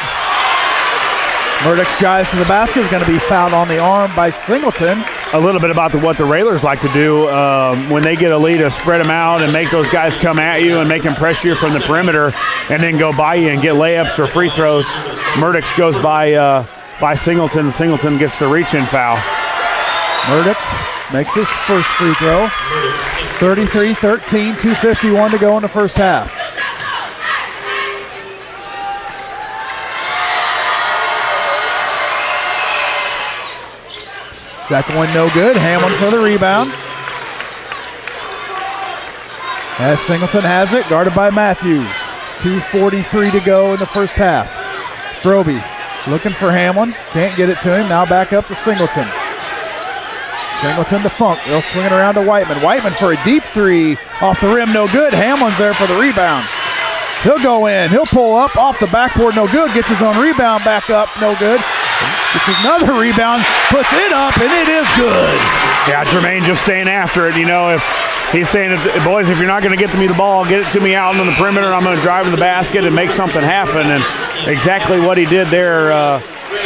Murdix drives to the basket. Is going to be fouled on the arm by Singleton. a little bit about what the Railers like to do when they get a lead, to spread them out and make those guys come at you and make them pressure you from the perimeter and then go by you and get layups or free throws. Murdix goes by Singleton. Singleton gets the reach-in foul. Murdix makes his first free throw. 33-13, 2:51 to go in the first half. Second one no good. Hamlin for the rebound. As Singleton has it, guarded by Matthews. 2:43 to go in the first half. Froby looking for Hamlin. Can't get it to him. Now back up to Singleton. Singleton to Funk. They'll swing it around to Whiteman. Whiteman for a deep three. Off the rim, no good. Hamlin's there for the rebound. He'll go in. He'll pull up off the backboard, no good. Gets his own rebound back up, no good. Gets another rebound, puts it up, and it is good. Yeah, Jermaine just staying after it. You know, if he's saying, boys, if you're not going to get me the ball, get it to me out on the perimeter. I'm going to drive to the basket and make something happen. And exactly what he did there.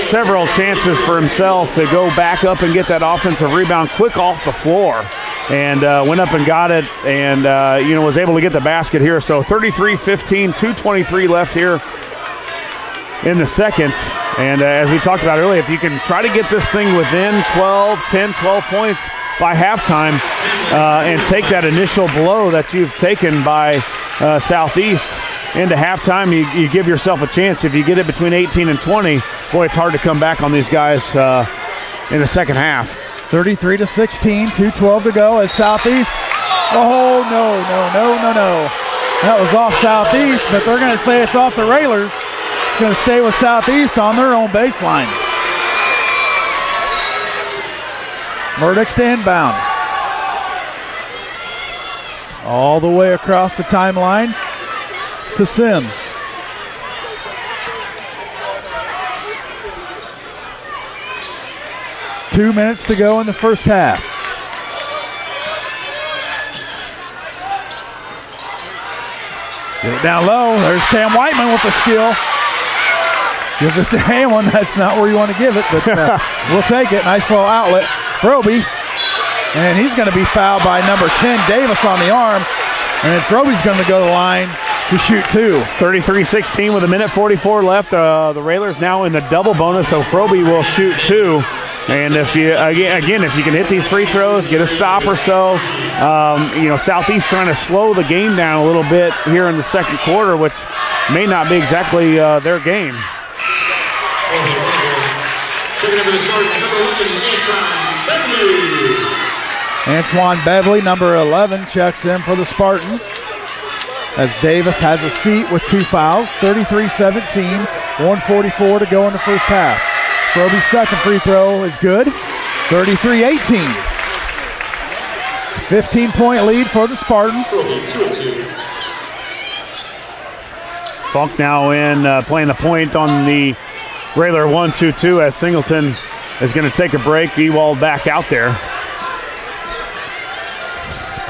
Several chances for himself to go back up and get that offensive rebound quick off the floor. And went up and got it and, was able to get the basket here. So 33-15, 2:23 left here in the second. And as we talked about earlier, if you can try to get this thing within 10, 12 points by halftime and take that initial blow that you've taken by Southeast into halftime, you give yourself a chance. If you get it between 18 and 20, boy, it's hard to come back on these guys in the second half. 33-16, 2:12 to go as Southeast. Oh, no. That was off Southeast, but they're going to say it's off the Railers. It's going to stay with Southeast on their own baseline. Murdix to inbound. All the way across the timeline to Sims. Two minutes to go in the first half. Get it down low. There's Cam Whiteman with the steal. Gives it to Hamlin. That's not where you want to give it, but we'll take it. Nice little outlet. Froby. And he's going to be fouled by number 10, Davis, on the arm. And Froby's going to go to the line to shoot two. 33-16 with 1:44 left. The Railers now in the double bonus, so Froby will shoot two. And if you if you can hit these free throws, get a stop or so, Southeast trying to slow the game down a little bit here in the second quarter, which may not be exactly their game. Checking over the Spartans, number 11, Antoine Beverly, number 11, checks in for the Spartans. As Davis has a seat with two fouls. 33-17, 1:44 to go in the first half. Froby's second free throw is good. 33-18. 15-point lead for the Spartans. Funk now in playing the point on the Railer 1-2-2 as Singleton is going to take a break. Ewald back out there.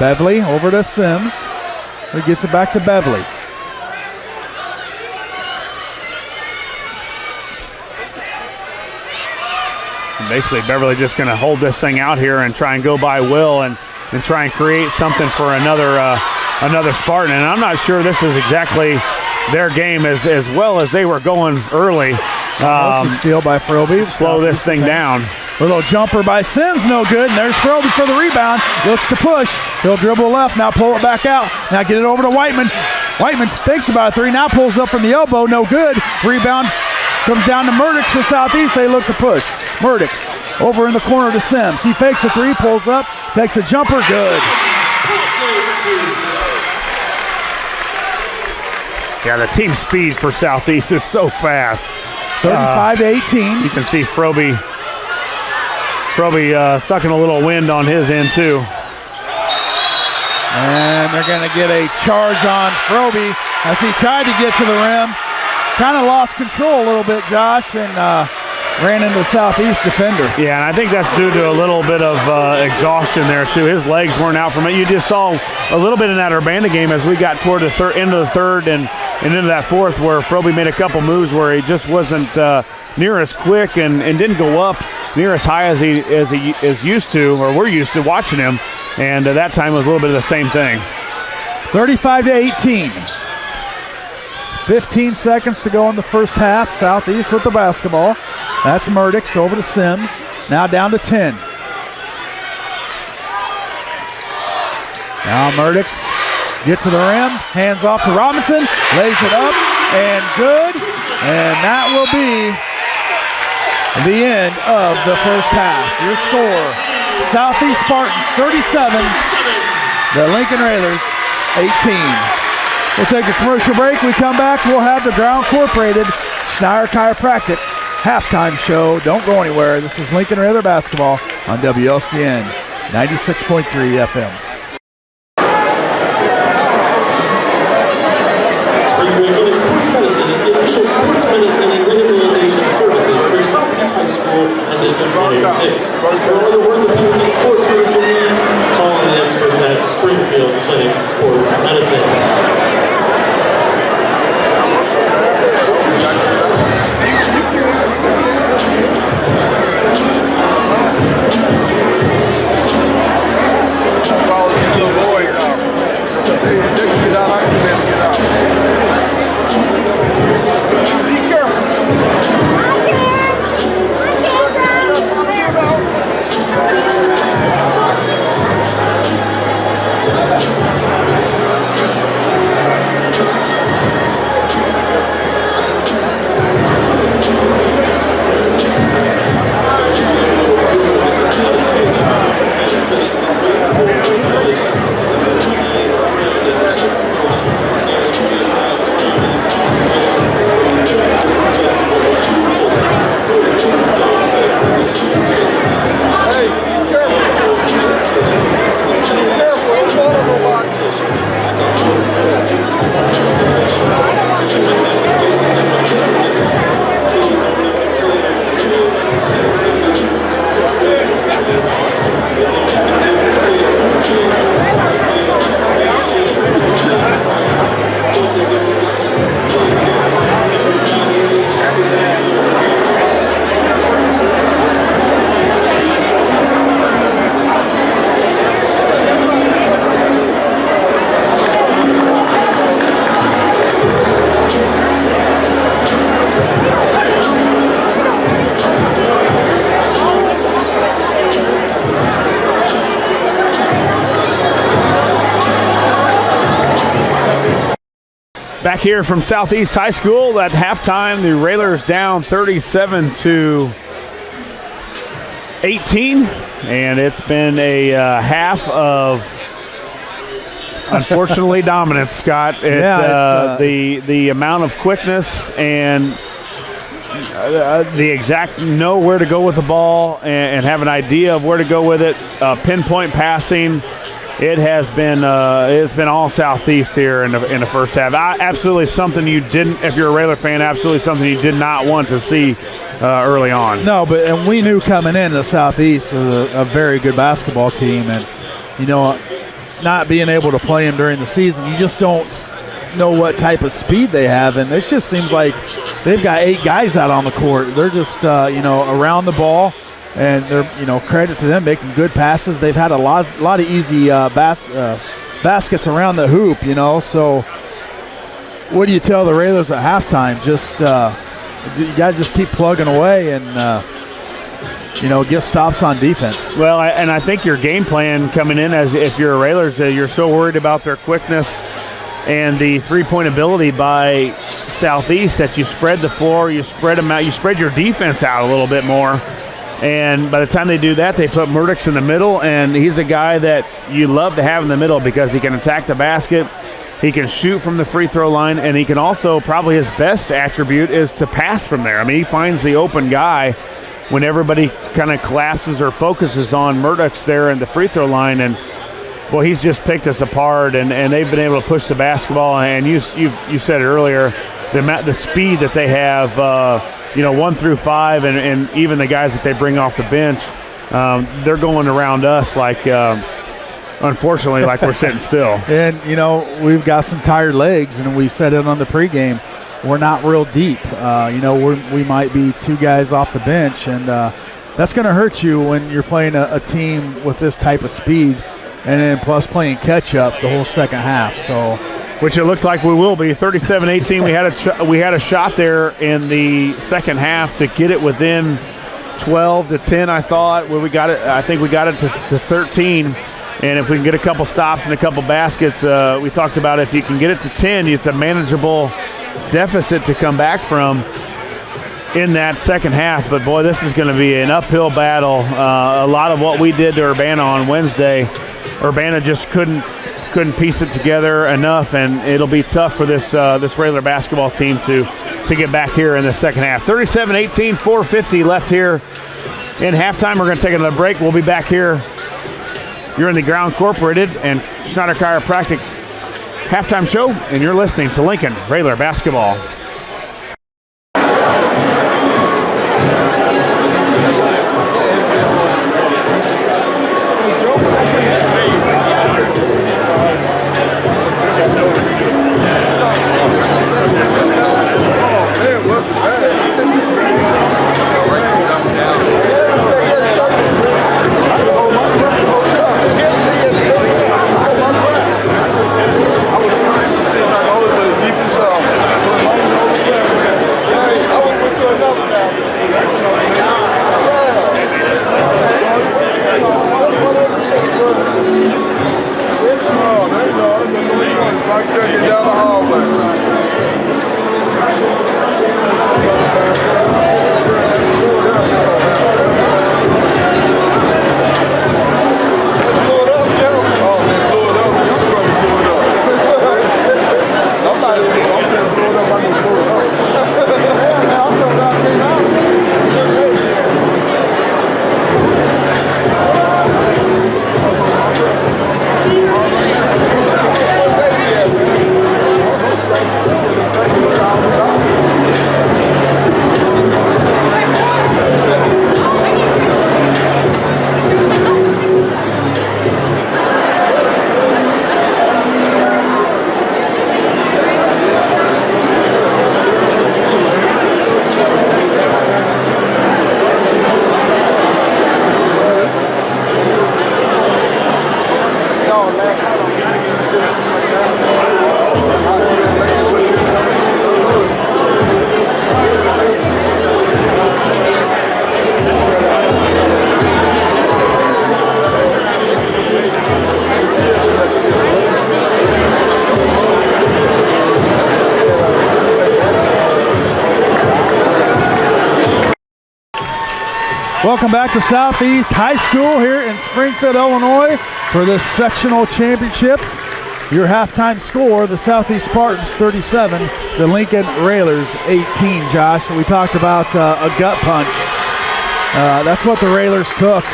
Beverly over to Sims. He gets it back to Beverly. Basically, Beverly just going to hold this thing out here and try and go by Will and try and create something for another Spartan. And I'm not sure this is exactly their game as well as they were going early. Steal by Froby. Slow this thing down. Little jumper by Sims, no good. And there's Froby for the rebound. Looks to push. He'll dribble left, now pull it back out. Now get it over to Whiteman. Whiteman thinks about a three, now pulls up from the elbow, no good. Rebound comes down to Murdix for Southeast. They look to push. Murdix over in the corner to Sims. He fakes a three, pulls up, takes a jumper, good. Yeah, the team speed for Southeast is so fast. 35-18. You can see Froby sucking a little wind on his end too. And they're going to get a charge on Froby as he tried to get to the rim. Kind of lost control a little bit, Josh, and ran into the Southeast defender. Yeah, and I think that's due to a little bit of exhaustion there too. His legs weren't out from it. You just saw a little bit in that Urbana game as we got toward the end of the third and into that fourth, where Froby made a couple moves where he just wasn't near as quick and didn't go up, near as high as he is used to, or we're used to watching him. And that time was a little bit of the same thing. 35-18. 15 seconds to go in the first half. Southeast with the basketball. That's Murdix over to Sims. Now down to 10. Now Murdix get to the rim. Hands off to Robinson. Lays it up and good. And that will be the end of the first half. Your score, Southeast Spartans 37, the Lincoln Railers 18. We'll take a commercial break. We come back, we'll have the Ground Incorporated Schneider Chiropractic halftime show. Don't go anywhere. This is Lincoln Railer basketball on WLCN 96.3 FM. Springfield Clinic Sports Medicine is the official sports medicine and rehabilitation services for Southeast High School and District 186. For all the orthopedic sports medicine needs, call on the experts at Springfield Clinic Sports Medicine. Back here from Southeast High School at halftime, the Railers down 37-18, and it's been a half of, unfortunately, dominance, Scott. The amount of quickness and the exact know where to go with the ball and have an idea of where to go with it, pinpoint passing. It has been it's been all Southeast here in the first half. Absolutely something you didn't, if you're a Railer fan, absolutely something you did not want to see early on. No, and we knew coming in the Southeast was a very good basketball team, and not being able to play them during the season, you just don't know what type of speed they have, and it just seems like they've got 8 guys out on the court. They're just around the ball. And they're, credit to them making good passes. They've had a lot of easy baskets around the hoop, So, what do you tell the Railers at halftime? Just you got to just keep plugging away and get stops on defense. Well, I think your game plan coming in, as if you're a Railers, you're so worried about their quickness and the three-point ability by Southeast that you spread the floor, you spread them out, you spread your defense out a little bit more. And by the time they do that, they put Murdix in the middle, and he's a guy that you love to have in the middle because he can attack the basket, he can shoot from the free throw line, and he can also, probably his best attribute is to pass from there. I mean, he finds the open guy when everybody kind of collapses or focuses on Murdix there in the free throw line, and well, he's just picked us apart, and they've been able to push the basketball. And you said it earlier, the speed that they have, 1 through 5, and even the guys that they bring off the bench, they're going around us like, unfortunately, like we're sitting still. And, we've got some tired legs, and we said it on the pregame. We're not real deep. We might be 2 guys off the bench, and that's going to hurt you when you're playing a team with this type of speed, and then plus playing catch-up the whole second half. So, which it looked like we will be. 37-18. We had a shot there in the second half to get it within 12 to 10. I thought. Well, I think we got it to 13. And if we can get a couple stops and a couple baskets, we talked about if you can get it to 10, it's a manageable deficit to come back from in that second half. But boy, this is going to be an uphill battle. A lot of what we did to Urbana on Wednesday, Urbana just couldn't piece it together enough, and it'll be tough for this Railer basketball team to get back here in the second half. 37-18, 4:50 left here in halftime. We're going to take another break. We'll be back here. You're in the Ground Incorporated and Schneider Chiropractic halftime show, and you're listening to Lincoln Railer basketball. Welcome back to Southeast High School here in Springfield, Illinois for this sectional championship. Your halftime score, the Southeast Spartans 37, the Lincoln Railers 18, Josh. We talked about a gut punch. That's what the Railers took.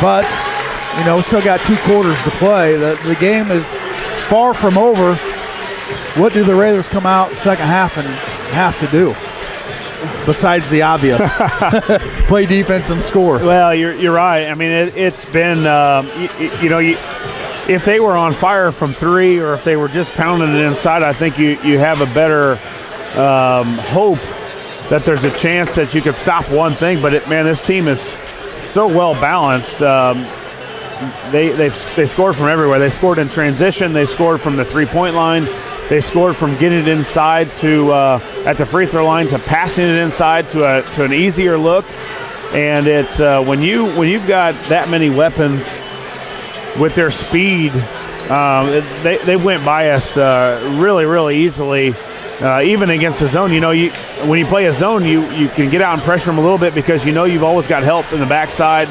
But, you know, we still got 2 quarters to play. The game is far from over. What do the Railers come out second half and have to do? Besides the obvious, play defense and score. Well, you're right. I mean, it's been, if they were on fire from 3 or if they were just pounding it inside, I think you have a better hope that there's a chance that you could stop one thing. But, this team is so well balanced. They scored from everywhere. They scored in transition. They scored from the three-point line. They scored from getting it inside to at the free throw line to passing it inside to an easier look. And it's when you've got that many weapons with their speed, they went by us really, really easily. Even against the zone, when you play a zone, you can get out and pressure them a little bit because you've always got help in the backside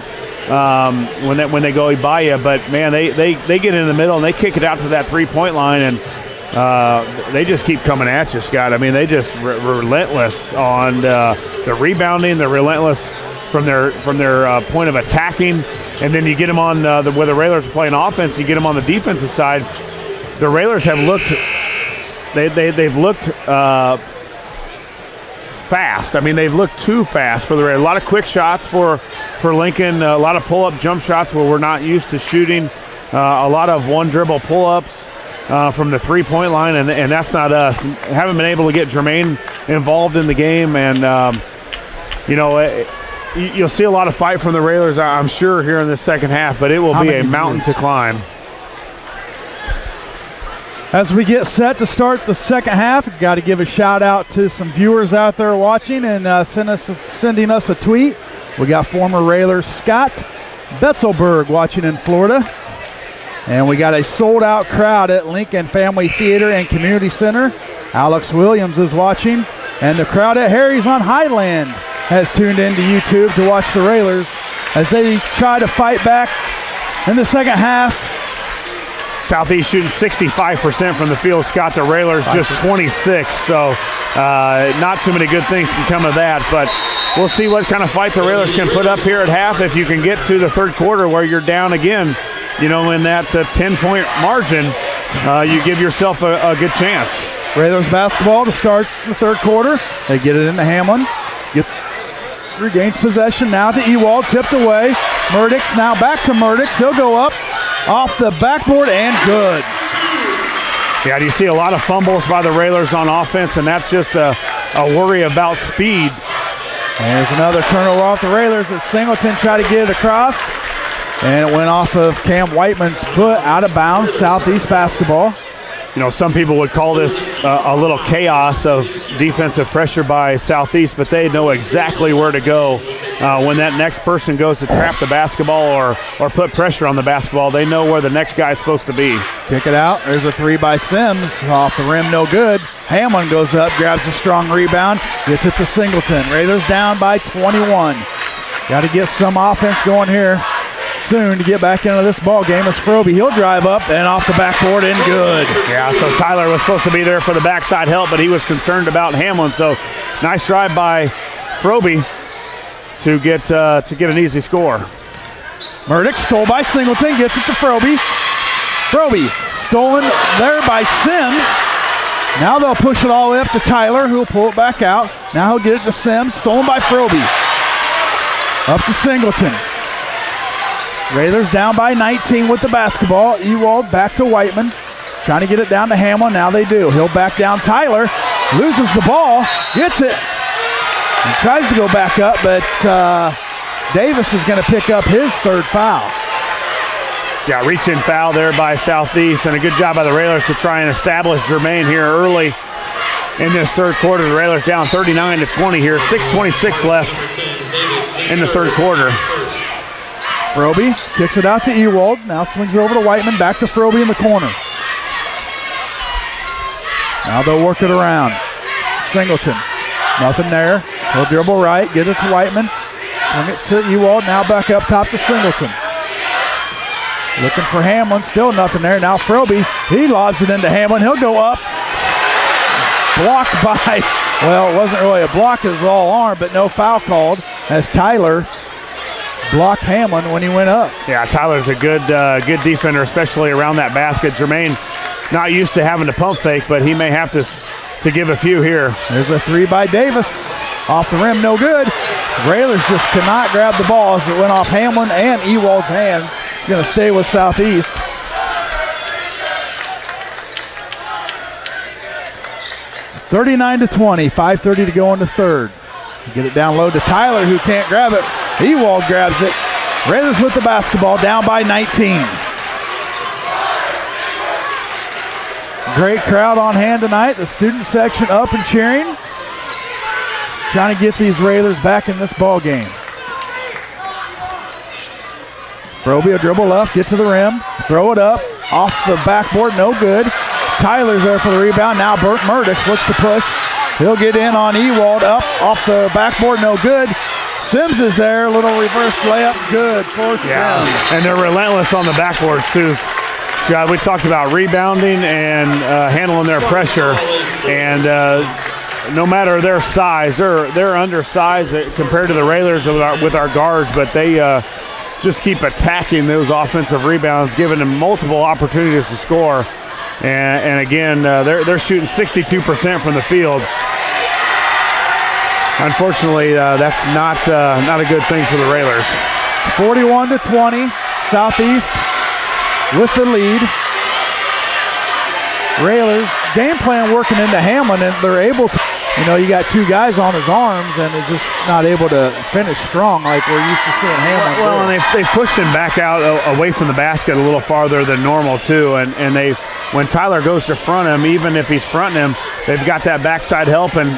when they go by you. But man, they get in the middle and they kick it out to that 3-point line, and they just keep coming at you, Scott. I mean, they just relentless on the rebounding. They're relentless from their point of attacking, and then you get them on where the Railers are playing offense. You get them on the defensive side. The Railers have looked. They've looked fast. I mean, they've looked too fast for the Railers. A lot of quick shots for Lincoln. A lot of pull-up jump shots where we're not used to shooting. A lot of one-dribble pull-ups from the three-point line, and that's not us. Haven't been able to get Jermaine involved in the game, and you'll see a lot of fight from the Railers, I'm sure, here in this second half, but it will be a mountain to climb. As we get set to start the second half, we've got to give a shout out to some viewers out there watching and sending us a tweet. We got former Railer Scott Betzelberg watching in Florida. And we got a sold-out crowd at Lincoln Family Theater and Community Center. Alex Williams is watching. And the crowd at Harry's on Highland has tuned into YouTube to watch the Railers as they try to fight back in the second half. Southeast shooting 65% from the field. Scott, the Railers just 26, so not too many good things can come of that, but we'll see what kind of fight the Railers can put up here at half if you can get to the third quarter where you're down again, in that 10-point margin. You give yourself a good chance. Railers basketball to start the third quarter. They get it into Hamlin. Regains possession now to Ewald, tipped away. Murdix now back to Murdix. He'll go up off the backboard and good. Yeah, you see a lot of fumbles by the Railers on offense, and that's just a worry about speed. There's another turnover off the Railers as Singleton tried to get it across, and it went off of Cam Whiteman's foot, out of bounds. Southeast basketball. Some people would call this a little chaos of defensive pressure by Southeast, but they know exactly where to go when that next person goes to trap the basketball or put pressure on the basketball. They know where the next guy's supposed to be. Kick it out. There's a three by Sims. Off the rim, no good. Hamlin goes up, grabs a strong rebound, gets it to Singleton. Raiders down by 21. Got to get some offense going here soon to get back into this ball game. As Froby, he'll drive up and off the backboard and good. Yeah, so Tyler was supposed to be there for the backside help, but he was concerned about Hamlin. So nice drive by Froby to get an easy score. Murdix stole by Singleton, gets it to Froby. Froby stolen there by Sims. Now they'll push it all the way up to Tyler, who'll pull it back out. Now he'll get it to Sims, stolen by Froby. Up to Singleton. Railers down by 19 with the basketball. Ewald back to Whiteman. Trying to get it down to Hamlin. Now they do. He'll back down Tyler. Loses the ball. Gets it. And tries to go back up, but Davis is going to pick up his third foul. Yeah, reach-in foul there by Southeast, and a good job by the Railers to try and establish Jermaine here early in this third quarter. The Railers down 39-20 here. 6:26 left in the third quarter. Froby kicks it out to Ewald. Now swings it over to Whiteman. Back to Froby in the corner. Now they'll work it around. Singleton. Nothing there. He'll dribble right. Get it to Whiteman. Swing it to Ewald. Now back up top to Singleton. Looking for Hamlin. Still nothing there. Now Froby. He lobs it into Hamlin. He'll go up. Blocked by, well, it wasn't really a block. It was all arm, but no foul called as Tyler blocked Hamlin when he went up. Yeah, Tyler's a good defender, especially around that basket. Jermaine not used to having to pump fake, but he may have to give a few here. There's a three by Davis. Off the rim, no good. Railers just cannot grab the ball as it went off Hamlin and Ewald's hands. It's going to stay with Southeast. (39-20), 5:30 to go in the third. Get it down low to Tyler, who can't grab it. Ewald grabs it. Raiders with the basketball, down by 19. Great crowd on hand tonight. The student section up and cheering. Trying to get these Raiders back in this ball game. Froby a dribble left, get to the rim, throw it up, off the backboard, no good. Tyler's there for the rebound. Now Burt Murdix looks to push. He'll get in on Ewald, up off the backboard, no good. Sims is there, a little reverse layup, good for Sims. Yeah, and they're relentless on the backboards too. God, we talked about rebounding and handling their pressure, and no matter their size, they're undersized compared to the Railers with our guards, but they just keep attacking those offensive rebounds, giving them multiple opportunities to score. And again, they're shooting 62% from the field. Unfortunately, that's not a good thing for the Railers. 41-20, Southeast with the lead. Railers game plan working into Hamlin, and they're able to You know, you got two guys on his arms, and they're just not able to finish strong like we're used to seeing Hamlin do. Well, and they pushed him back out away from the basket a little farther than normal, too. And when Tyler goes to front him, even if he's fronting him, they've got that backside help. And,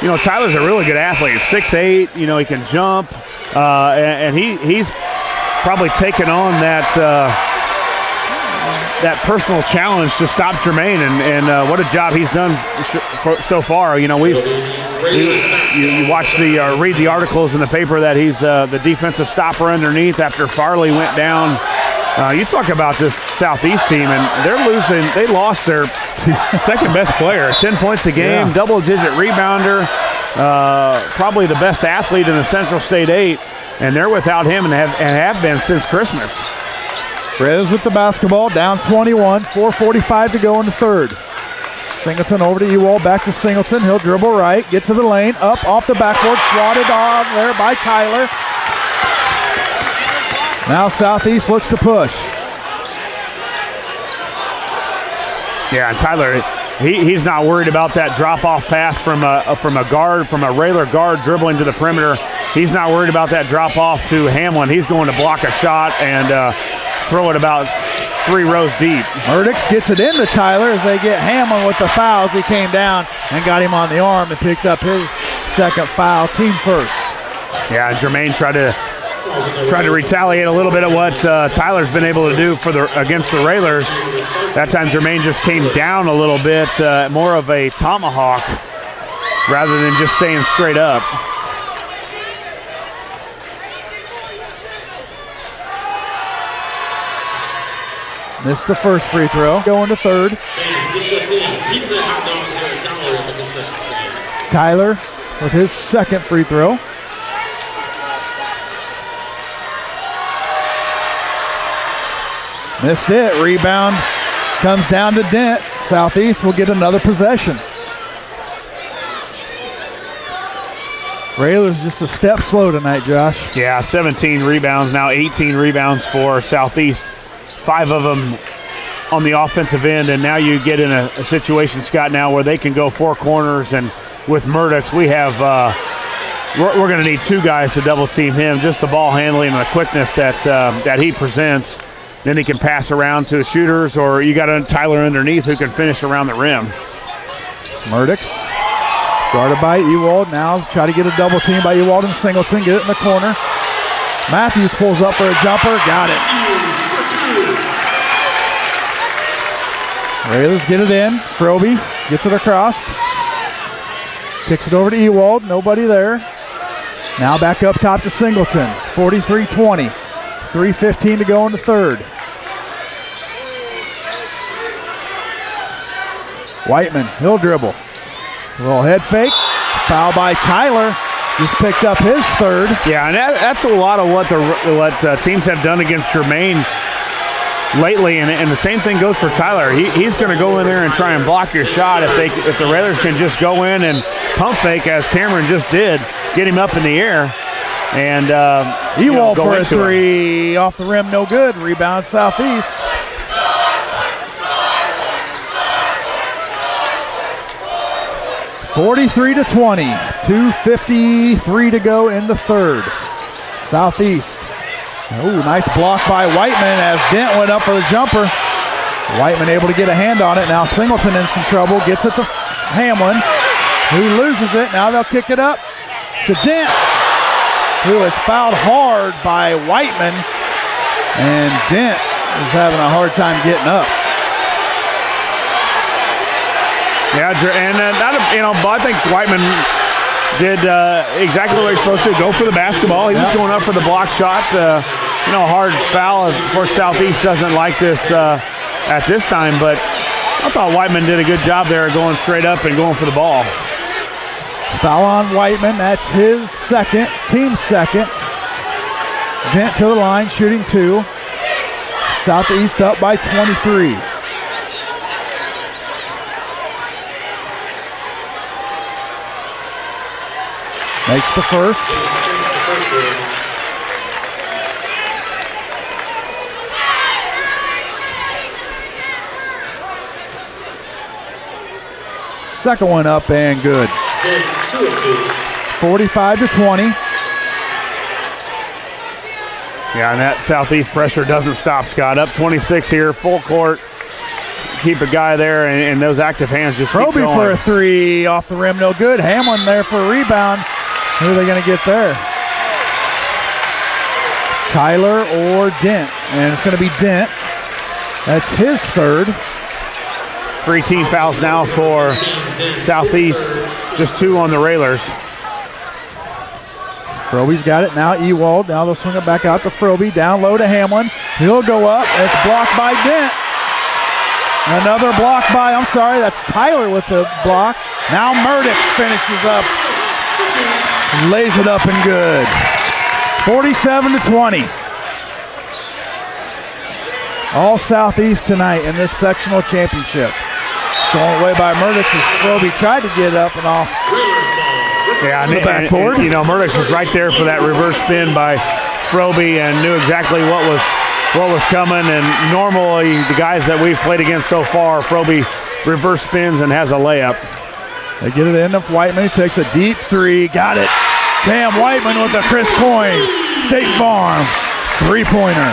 you know, Tyler's a really good athlete. 6'8", you know, he can jump. And he's probably taken on that personal challenge to stop Jermaine, and what a job he's done so far. You know, you watch read the articles in the paper that he's the defensive stopper underneath after Farley went down. You talk about this Southeast team, and they lost their second best player, 10 points a game, double-digit rebounder, probably the best athlete in the Central State 8, and they're without him and have been since Christmas. Rails with the basketball, down 21, 4:45 to go in the third. Singleton over to Ewald, back to Singleton. He'll dribble right, get to the lane, up off the backboard, swatted on there by Tyler. Now Southeast looks to push. Yeah, and Tyler, he's not worried about that drop-off pass from a Railer guard dribbling to the perimeter. He's not worried about that drop-off to Hamlin. He's going to block a shot and throw it about 3 rows deep. Murdoch gets it into Tyler as they get Hamlin with the fouls. He came down and got him on the arm and picked up his second foul, team first. Yeah, and Jermaine tried to retaliate a little bit at what Tyler's been able to do against the Railers. That time Jermaine just came down a little bit, more of a tomahawk rather than just staying straight up. Missed the first free throw. Going to third. This just in. Pizza and hot dogs are $1 at the concession stand. Tyler with his second free throw. Missed it. Rebound comes down to Dent. Southeast will get another possession. Railers just a step slow tonight, Josh. Yeah, 17 rebounds, now 18 rebounds for Southeast. 5 of them on the offensive end, and now you get in a situation, Scott, now where they can go 4 corners, and with Murdoch, we have we're going to need 2 guys to double team him. Just the ball handling and the quickness that he presents. Then he can pass around to shooters, or you got Tyler underneath who can finish around the rim. Murdoch guarded by Ewald. Now try to get a double team by Ewald and Singleton. Get it in the corner. Matthews pulls up for a jumper. Got it. Railers get it in. Froby gets it across. Kicks it over to Ewald. Nobody there. Now back up top to Singleton. 43-20. 3:15 to go in the third. Whiteman, he'll dribble. A little head fake. Foul by Tyler. Just picked up his third. Yeah, and that's a lot of what teams have done against Jermaine lately, and the same thing goes for Tyler. He's going to go in there and try and block your shot if the Railers can just go in and pump fake, as Cameron just did, get him up in the air. And Ewald for a three off the rim, no good. Rebound Southeast. (43-20). 2:53 to go in the third. Southeast. Oh, nice block by Whiteman as Dent went up for the jumper. Whiteman able to get a hand on it. Now Singleton in some trouble. Gets it to Hamlin, who loses it. Now they'll kick it up to Dent, who is fouled hard by Whiteman. And Dent is having a hard time getting up. Yeah, and but I think Whiteman did exactly what he's supposed to, go for the basketball. He was going up for the block shot. Hard foul. Of course, Southeast doesn't like this at this time, but I thought Whiteman did a good job there going straight up and going for the ball. Foul on Whiteman. That's his second, team second. Dent to the line, shooting 2. Southeast up by 23. Makes the first. Second one up and good. Then 2 of 2. 45-20. Yeah, and that Southeast pressure doesn't stop, Scott. Up 26 here, full court. Keep a guy there, and those active hands just keep Roby going. for a three, off the rim, no good. Hamlin there for a rebound. Who are they going to get there? Tyler or Dent, and it's going to be Dent. That's his third. 3 team fouls now for Southeast, just 2 on the Railers. Froby's got it now. Ewald. Now they'll swing it back out to Froby. Down low to Hamlin. He'll go up. It's blocked by Dent. Another block by, that's Tyler with the block. Now Murdoch finishes up. Lays it up and good. 47-20. All Southeast tonight in this sectional championship. Stolen away by Murdoch as Froby tried to get up and off. Yeah, the backboard. And, Murdoch was right there for that reverse spin by Froby and knew exactly what was coming. And normally the guys that we've played against so far, Froby reverse spins and has a layup. They get it in. Whiteman takes a deep three. Got it. Cam Whiteman with the Chris Coyne State Farm three-pointer.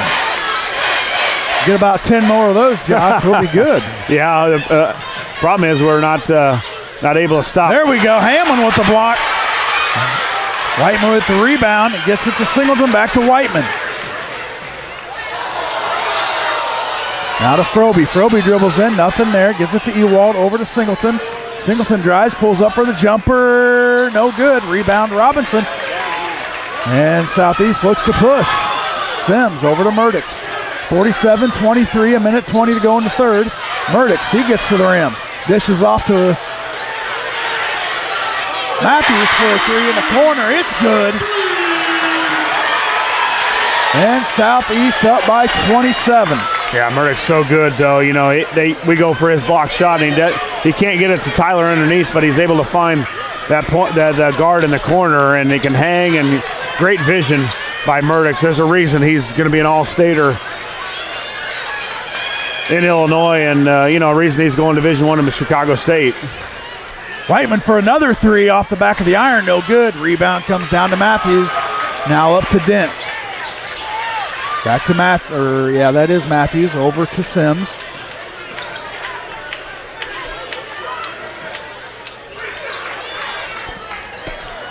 Get about 10 more of those, Josh. We'll be good. Yeah, the problem is we're not able to stop. There we go. Hamlin with the block. Whiteman with the rebound. It gets it to Singleton. Back to Whiteman. Now to Froby. Froby dribbles in. Nothing there. Gives it to Ewald. Over to Singleton. Singleton drives. Pulls up for the jumper. No good. Rebound Robinson. And Southeast looks to push. Sims over to Murdoch. 47-23. A minute 20 to go in the third. Murdoch. He gets to the rim. Dishes off to Matthews for a three in the corner. It's good. And Southeast up by 27. Yeah, Murdoch's so good, though. We go for his block shot, and he can't get it to Tyler underneath, but he's able to find that guard in the corner, and he can hang, and great vision by Murdoch. There's a reason he's going to be an all-stater in Illinois, and a reason he's going Division I in Chicago State. Whiteman for another three off the back of the iron, no good. Rebound comes down to Matthews. Now up to Dent. Back to that is Matthews. Over to Sims.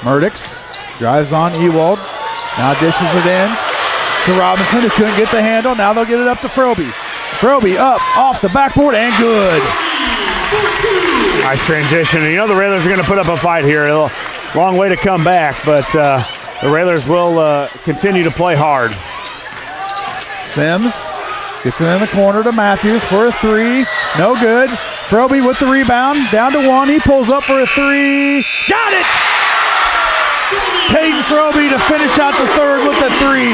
Murdoch drives on Ewald. Now dishes it in to Robinson, who couldn't get the handle. Now they'll get it up to Froby. Froby up off the backboard and good. Nice transition. And the Railers are going to put up a fight here. A long way to come back, but the Railers will continue to play hard. Sims gets it in the corner to Matthews for a three. No good. Froby with the rebound. Down to one. He pulls up for a three. Got it! Peyton Froby to finish out the third with a three.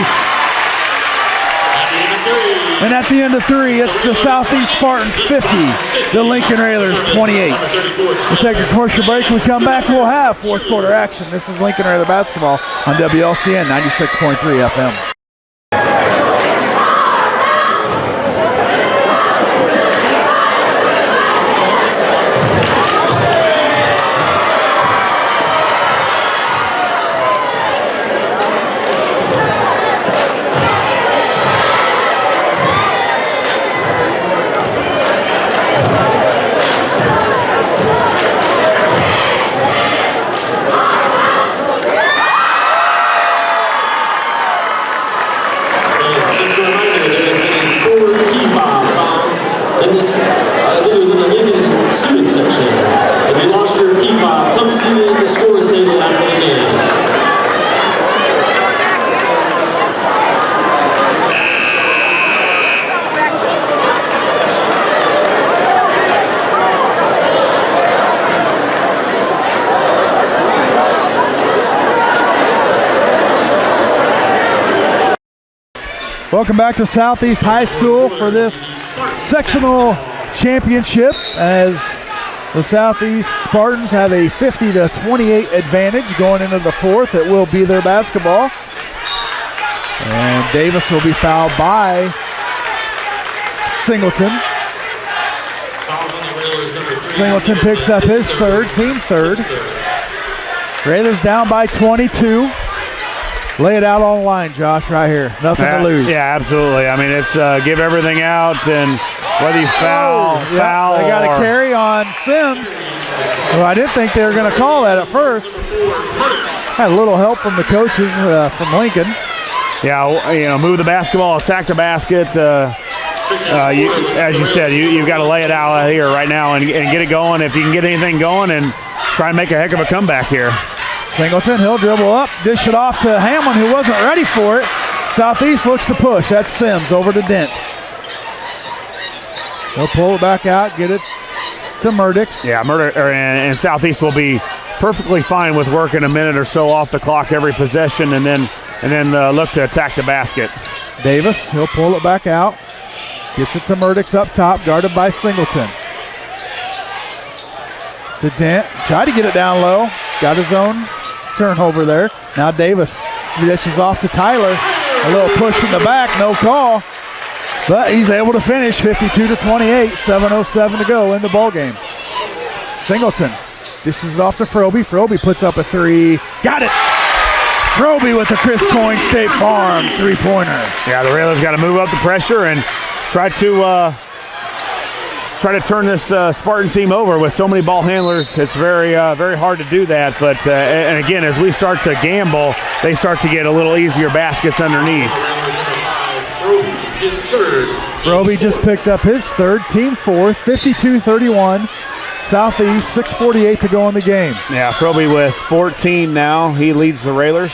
And at the end of three, it's the Southeast Spartans 50, the Lincoln Railers 28. We'll take a commercial break. When we come back, we'll have fourth quarter action. This is Lincoln Railer basketball on WLCN 96.3 FM. Welcome back to Southeast High School for this sectional championship, as the Southeast Spartans have a 50-28 advantage going into the fourth. It will be their basketball. And Davis will be fouled by Singleton. Singleton picks up his third, team third. Railers down by 22. Lay it out on the line, Josh, right here. Nothing to lose. Yeah, absolutely. I mean, it's give everything out, and whether you foul. They got a carry on Sims. Well, I didn't think they were going to call that at first. Had a little help from the coaches from Lincoln. Yeah, move the basketball, attack the basket. As you said, you've got to lay it out here right now and get it going. If you can get anything going and try and make a heck of a comeback here. Singleton, he'll dribble up, dish it off to Hamlin, who wasn't ready for it. Southeast looks to push. That's Sims over to Dent. He'll pull it back out, get it to Murdix. Yeah, and Southeast will be perfectly fine with working a minute or so off the clock every possession, and then look to attack the basket. Davis, he'll pull it back out, gets it to Murdix up top, guarded by Singleton. To Dent, tried to get it down low, got his own turnover there. Now Davis dishes off to Tyler. A little push in the back, no call. But he's able to finish 52-28, 7:07 to go in the ball game. Singleton dishes it off to Froby. Froby puts up a three. Got it! Froby with the Chris Coyne State Farm three-pointer. Yeah, the Railers got to move up the pressure and try to turn this Spartan team over with so many ball handlers. It's very hard to do that. But and again, as we start to gamble, they start to get a little easier baskets underneath. Froby just picked up his third, team fourth, 52-31. Southeast, 6:48 to go in the game. Yeah, Froby with 14 now. He leads the Railers.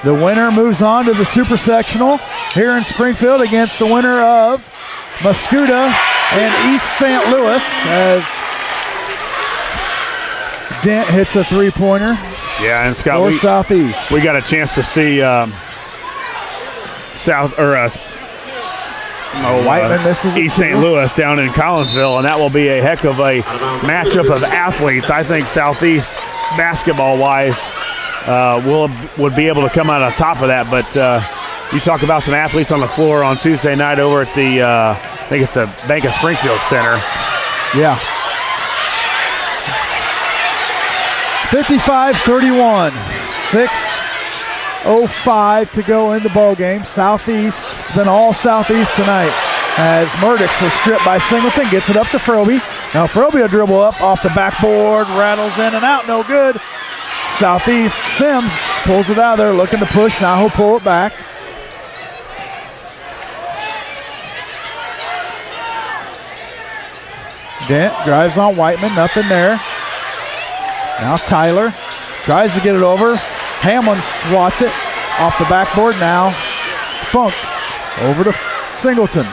The winner moves on to the Super Sectional here in Springfield against the winner of Muscuda and East St. Louis as Dent hits a three-pointer. Yeah, and Scott, Southeast. We got a chance to see Whiteman misses East St. Louis down in Collinsville, and that will be a heck of a matchup of athletes. I think Southeast, basketball-wise, would be able to come out on top of that. But you talk about some athletes on the floor on Tuesday night over at the, I think it's the Bank of Springfield Center. Yeah. 55-31, 6:05 to go in the ball game. Southeast, it's been all Southeast tonight as Murdix was stripped by Singleton, gets it up to Froby. Now Froby will dribble up off the backboard, rattles in and out, no good. Southeast, Sims pulls it out of there, looking to push. Now he'll pull it back. Dent drives on Whiteman, nothing there. Now Tyler tries to get it over. Hamlin swats it off the backboard. Now Funk over to Singleton.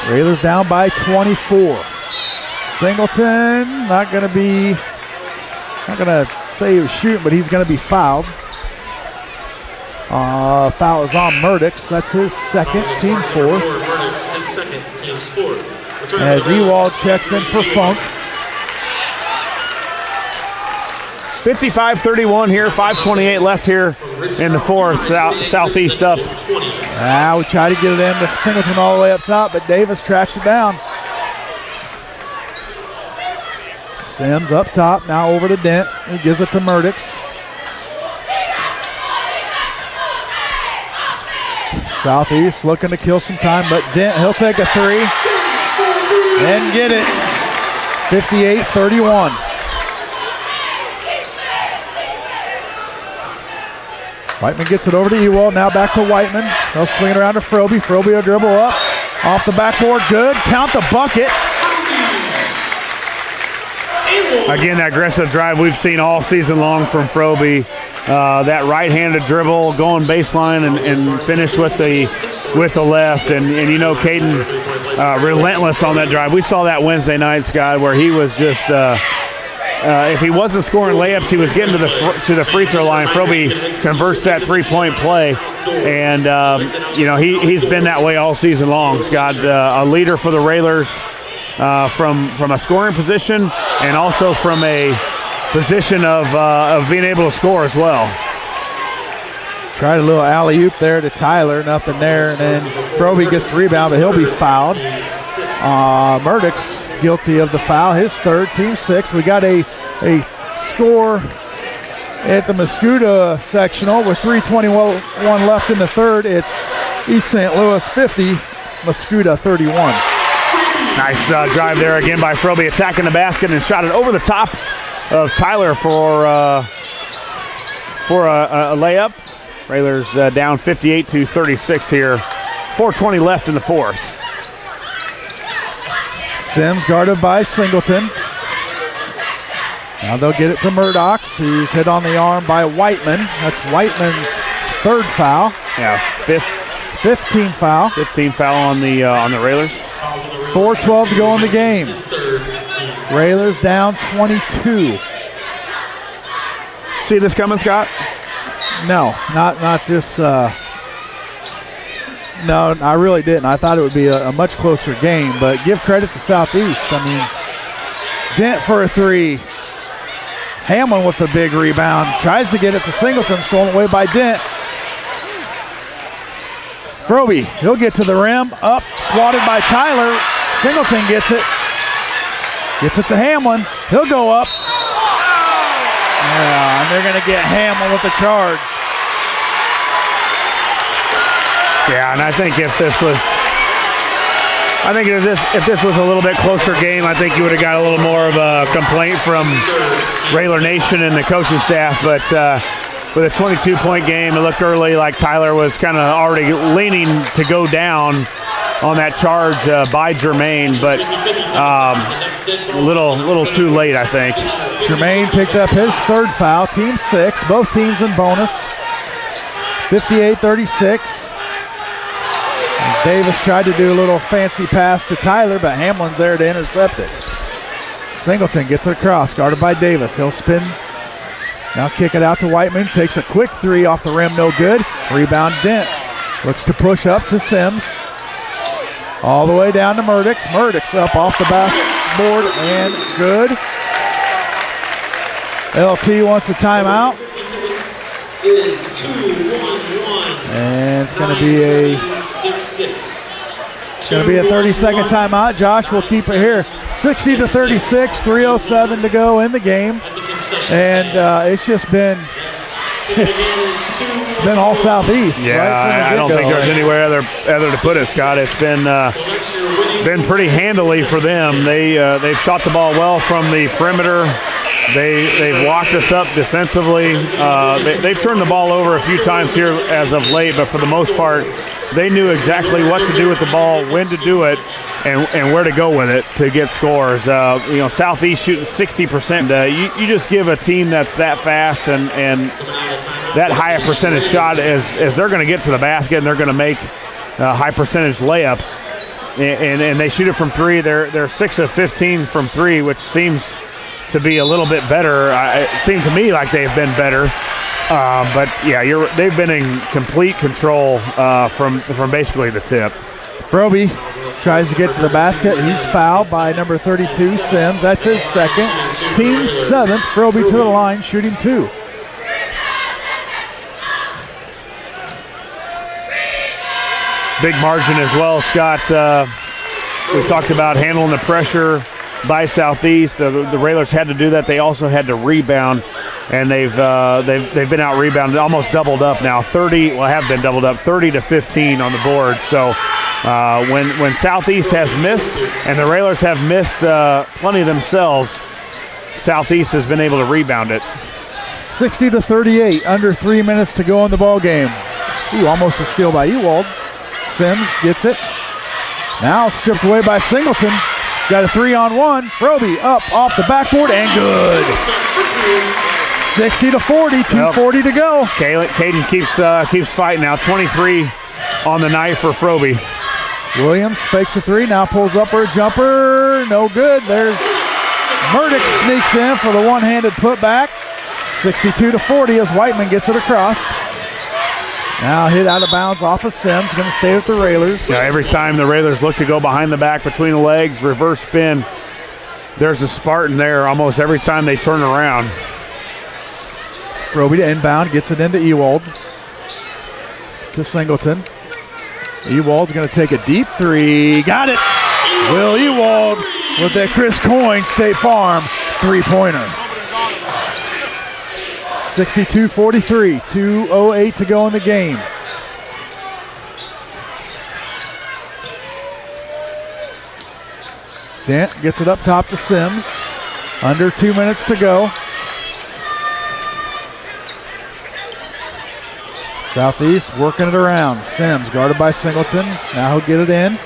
Railers down by 24. Singleton not going to say he was shooting, but he's going to be fouled. Foul is on Murdix. That's his second, team fourth. As Ewald checks in for Funk. 55-31 here, 5:28 left here in the fourth. Southeast up. Now we try to get it in to Singleton all the way up top, but Davis tracks it down. Sims up top, now over to Dent. He gives it to Murdix. Southeast looking to kill some time, but Dent, he'll take a three and get it. 58-31. Whiteman gets it over to Ewald, now back to Whiteman. They'll swing it around to Froby. Froby will dribble up, off the backboard, good. Count the bucket. Again, that aggressive drive we've seen all season long from Froby. That right-handed dribble, going baseline and finish with the left. And you know, Caden relentless on that drive. We saw that Wednesday night, Scott, where he was just if he wasn't scoring layups, he was getting to the free throw line. Froby converts that three-point play, and he's been that way all season long. Scott, a leader for the Railers from a scoring position and also from a position of being able to score as well. Tried a little alley-oop there to Tyler, nothing there, and then Froby gets the rebound, but he'll be fouled. Murdix guilty of the foul, his third, team 6. We got a score at the Mascoutah sectional with 3:21 left in the third. It's East St. Louis 50, Mascoutah 31. Nice drive there again by Froby, attacking the basket and shot it over the top of Tyler for a layup. Railers down 58-36 here. 4:20 left in the fourth. Sims guarded by Singleton. Now they'll get it to Murdoch, who's hit on the arm by Whiteman. That's Whiteman's third foul. Yeah, 15 foul. 15 foul on the Railers. 4:12 to go in the game. Railers down 22. See this coming, Scott? No, not this. No, I really didn't. I thought it would be a much closer game, but give credit to Southeast. I mean, Dent for a three. Hamlin with the big rebound. Tries to get it to Singleton, stolen away by Dent. Froby, he'll get to the rim. Up, swatted by Tyler. Singleton gets it. Gets it to Hamlin. He'll go up. Yeah, and they're going to get Hamlin with the charge. Yeah, and I think if this was a little bit closer game, I think you would have got a little more of a complaint from Railer Nation and the coaching staff. But with a 22-point game, it looked early like Tyler was kind of already leaning to go down on that charge by Jermaine, but a little too late, I think. Jermaine picked up his third foul, team 6, both teams in bonus. 58-36. Davis tried to do a little fancy pass to Tyler, but Hamlin's there to intercept it. Singleton gets it across, guarded by Davis. He'll spin. Now kick it out to Whiteman. Takes a quick three off the rim, no good. Rebound Dent. Looks to push up to Sims. All the way down to Murdoch. Murdoch's up off the backboard and good. LT wants a timeout. And it's going to be a 30-second timeout. Josh will keep it here. 60-36, 3:07 to go in the game. And it's just been it's been all Southeast. Yeah, right I don't think there's anywhere other to put it, Scott. It's been pretty handily for them. They've shot the ball well from the perimeter. They've locked us up defensively. They've turned the ball over a few times here as of late, but for the most part, they knew exactly what to do with the ball, when to do it, and where to go with it to get scores. Southeast shooting 60%. You just give a team that's that fast and that high a percentage shot as they're going to get to the basket and they're going to make high percentage layups, and they shoot it from three. They're 6 of 15 from three, which seems to be a little bit better. It seemed to me like they've been better. But yeah, they've been in complete control from basically the tip. Froby tries to get to the basket. He's fouled by number 32, Sims. That's his second. Team 7th. Froby to the line, shooting 2. Big margin as well, Scott. We talked about handling the pressure by Southeast. The Railers had to do that. They also had to rebound, and they've been out rebounded, almost doubled up now. 30 to 15 on the board. So when Southeast has missed and the Railers have missed plenty themselves, Southeast has been able to rebound it. 60-38, under 3 minutes to go in the ball game. Ooh, almost a steal by Ewald. Sims gets it. Now stripped away by Singleton. Got a 3-on-1. Froby up off the backboard and good. 60-40, 2:40 to go. Caden keeps fighting now. 23 on the night for Froby. Williams fakes a three, now pulls up for a jumper. No good. There's Murdoch sneaks in for the one-handed putback. 62-40 as Whiteman gets it across. Now hit out of bounds off of Sims. Going to stay with the Railers. Yeah, every time the Railers look to go behind the back, between the legs, reverse spin, there's a Spartan there almost every time they turn around. Froby to inbound, gets it into Ewald. To Singleton. Ewald's going to take a deep three. Got it. Will Ewald with that Chris Coyne State Farm three-pointer. 62-43, 2:08 to go in the game. Dent gets it up top to Sims. Under 2 minutes to go. Southeast working it around. Sims guarded by Singleton. Now he'll get it in.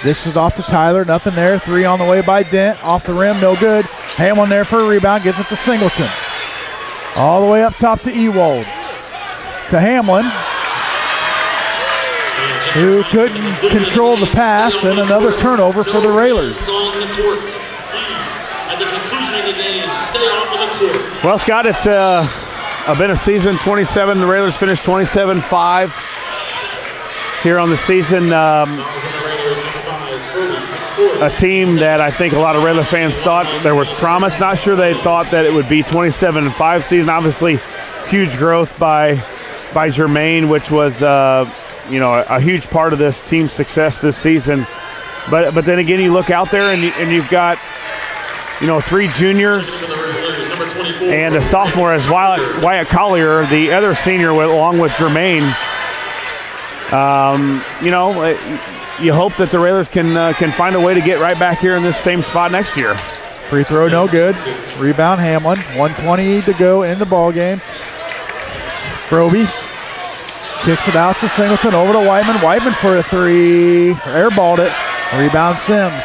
Dishes off to Tyler. Nothing there. Three on the way by Dent. Off the rim. No good. Hamlin there for a rebound. Gets it to Singleton. All the way up top to Ewald. To Hamlin, who couldn't control the pass, and another turnover for the Railers. Well, Scott, it's been a season 27. The Railers finished 27-5 here on the season. A team that I think a lot of Railer fans thought there was promise. Not sure they thought that it would be 27-5 season. Obviously, huge growth by Jermaine, which was a huge part of this team's success this season. But then again, you look out there and you've got three juniors and a sophomore as Wyatt Collier, the other senior, along with Jermaine. You hope that the Railers can find a way to get right back here in this same spot next year. Free throw, no good. Rebound, Hamlin. 1:20 to go in the ball game. Froby kicks it out to Singleton, over to Whiteman. Whiteman for a three. Airballed it. Rebound, Sims.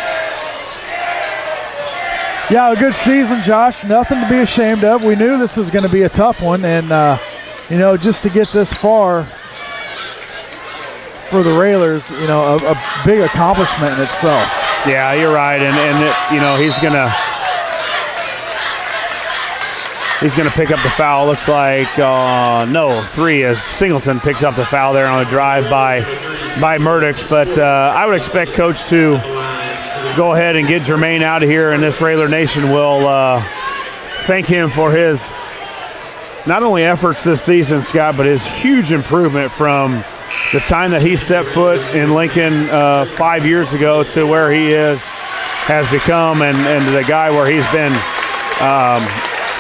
Yeah, a good season, Josh. Nothing to be ashamed of. We knew this was going to be a tough one, and just to get this far for the Railers, a big accomplishment in itself. Yeah, you're right, and he's gonna pick up the foul. Looks like three as Singleton picks up the foul there on a drive by Murdoch. But I would expect Coach to go ahead and get Jermaine out of here, and this Railer Nation will thank him for his not only efforts this season, Scott, but his huge improvement from the time that he stepped foot in Lincoln 5 years ago to where he has become, and the guy where he's been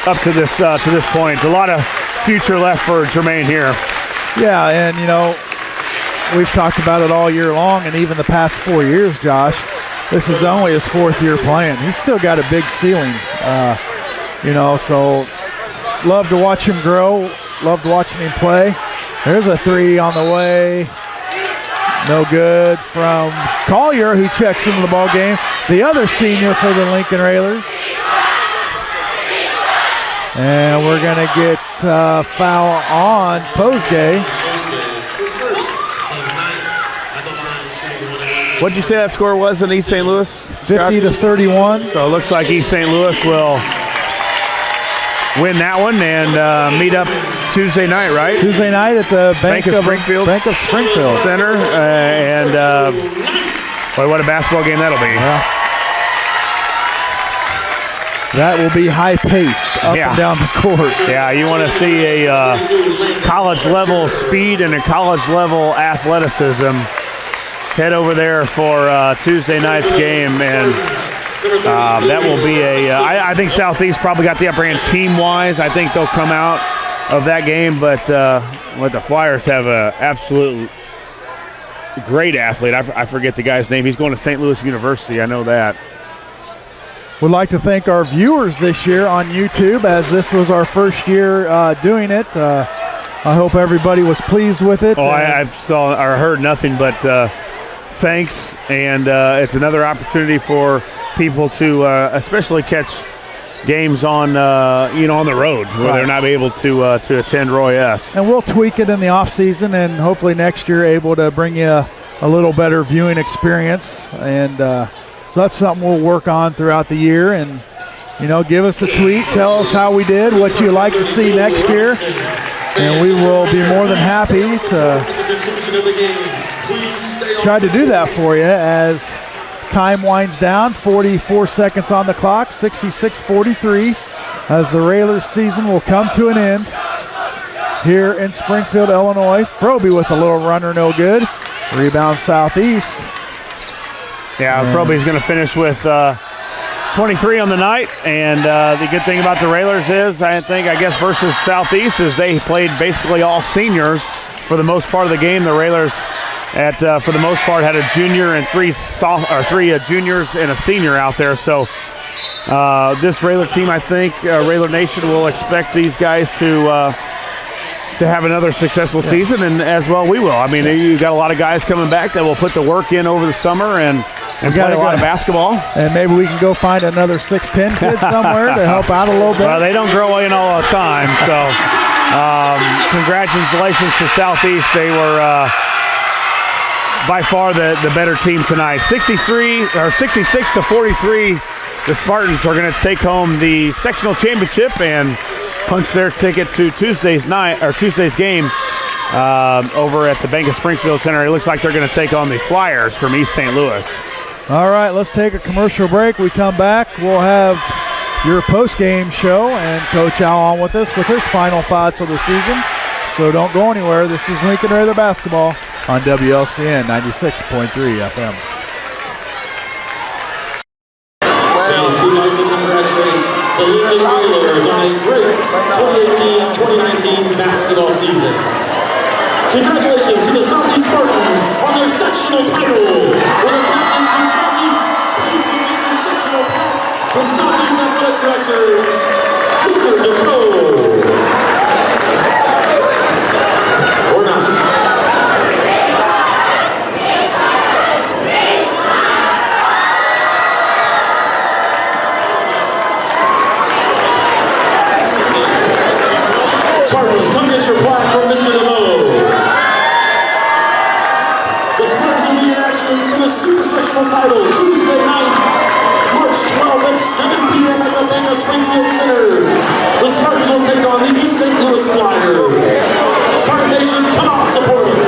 up to this point. A lot of future left for Jermaine here. Yeah, and we've talked about it all year long, and even the past 4 years, Josh. This is only his fourth year playing. He's still got a big ceiling, so love to watch him grow, loved watching him play. There's a three on the way. No good from Collier, who checks into the ball game. The other senior for the Lincoln Railers. And we're going to get foul on Postgame. What'd you say that score was in East St. Louis? 50-31. So it looks like East St. Louis will win that one and meet up Tuesday night, right? Tuesday night at the Bank of Springfield Center. Boy, what a basketball game that'll be. Yeah. That will be high-paced up and down the court. Yeah, you want to see a college-level speed and a college-level athleticism. Head over there for Tuesday night's game, and that will be I think Southeast probably got the upper hand team-wise. I think they'll come out of that game, but the Flyers have an absolute great athlete. I forget the guy's name. He's going to St. Louis University. I know that. We'd like to thank our viewers this year on YouTube, as this was our first year doing it. I hope everybody was pleased with it. I saw or heard nothing but thanks, and it's another opportunity for people to especially catch games on on the road where they're not able to attend Roy S. And we'll tweak it in the off season, and hopefully next year able to bring you a little better viewing experience. And so that's something we'll work on throughout the year. And give us a tweet, tell us how we did, what you'd like to see next year, and we will be more than happy to try to do that for you as time winds down. 44 seconds on the clock, 66-43, as the Railers season will come to an end here in Springfield, Illinois. Froby with a little runner, no good. Rebound Southeast. Yeah, Froby's going to finish with 23 on the night, and the good thing about the Railers is, I guess, versus Southeast, is they played basically all seniors for the most part of the game. The Railers, for the most part, had a junior and three juniors and a senior out there. So this Railer team, I think, Railer Nation will expect these guys to have another successful season, and as well we will. I mean, you got a lot of guys coming back that will put the work in over the summer and play a lot of basketball. And maybe we can go find another 6'10" kid somewhere to help out a little bit. Well, they don't grow in all the time, so congratulations to Southeast. They were by far the better team tonight. 66-43. The Spartans are going to take home the sectional championship and punch their ticket to Tuesday's game over at the Bank of Springfield Center. It looks like they're going to take on the Flyers from East St. Louis. All right, let's take a commercial break. We come back, we'll have your post-game show and Coach Al on with us with his final thoughts of the season. So don't go anywhere. This is Lincoln Railer Basketball on WLCN 96.3 FM. We'd like to congratulate the Lincoln Railers on a great 2018-2019 basketball season. Congratulations to the Southeast Spartans on their sectional title. With the captains from Southeast, please give me your sectional pat from Southeast Athletic Director, Mr. DePoe. Or not. Spartans, come get your plaque from Mr. DeVoe. The Spartans will be in action for the Super Sectional title Tuesday night, March 12th at 7 p.m. at the Bank of Springfield Center. The Spartans will take on the East St. Louis Flyers. Spartan Nation, come out and support them.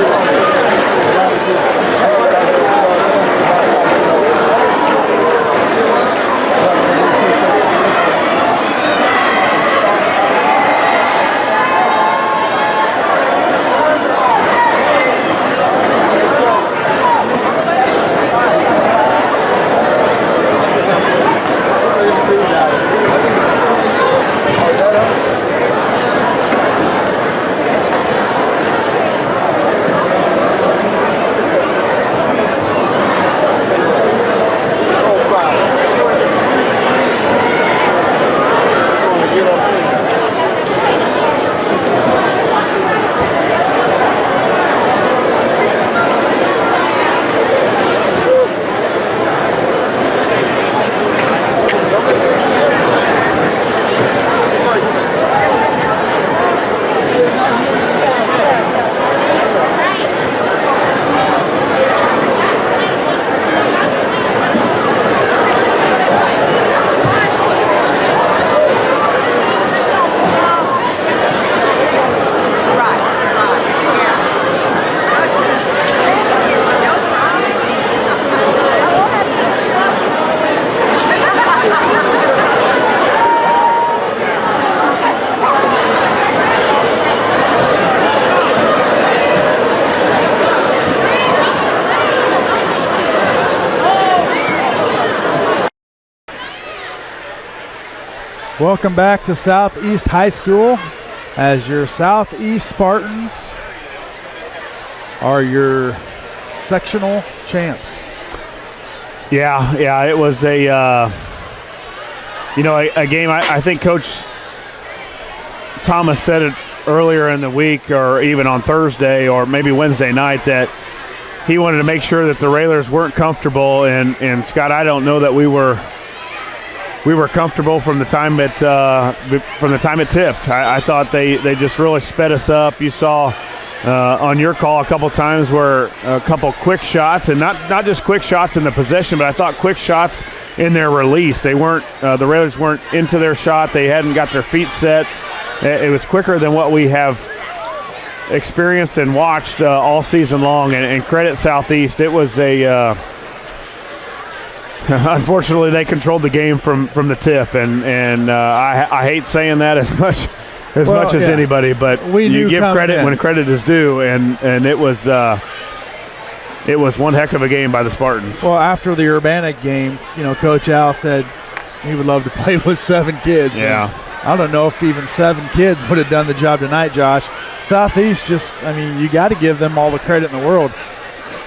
Welcome back to Southeast High School, as your Southeast Spartans are your sectional champs. Yeah, it was a game. I think Coach Thomas said it earlier in the week, or even on Thursday, or maybe Wednesday night, that he wanted to make sure that the Railers weren't comfortable. And Scott, I don't know that we were comfortable from the time it tipped. I thought they just really sped us up. You saw on your call a couple times where a couple quick shots, and not just quick shots in the possession, but I thought quick shots in their release. They weren't the Railers weren't into their shot. They hadn't got their feet set. It was quicker than what we have experienced and watched all season long. And credit Southeast. It was a unfortunately, they controlled the game from the tip, and I hate saying that as much as anybody, but you give credit when credit is due, and it was one heck of a game by the Spartans. Well, after the Urbana game, Coach Al said he would love to play with 7 kids. Yeah. And I don't know if even 7 kids would have done the job tonight, Josh. Southeast you got to give them all the credit in the world.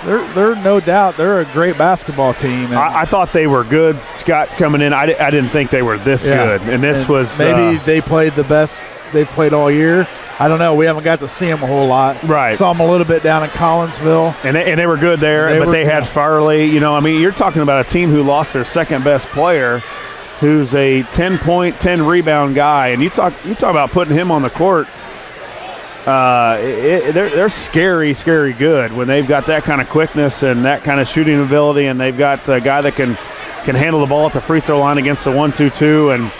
They're no doubt they're a great basketball team. I thought they were good, Scott, coming in. I didn't think they were this good. And this was maybe they played the best they've played all year. I don't know. We haven't got to see them a whole lot. Right. Saw them a little bit down in Collinsville. And they were good there, but they had Farley. You're talking about a team who lost their second best player, who's a 10-point, 10-rebound guy. And you talk about putting him on the court. They're scary good when they've got that kind of quickness and that kind of shooting ability, and they've got a guy that can handle the ball at the free throw line against the 1-2-2. And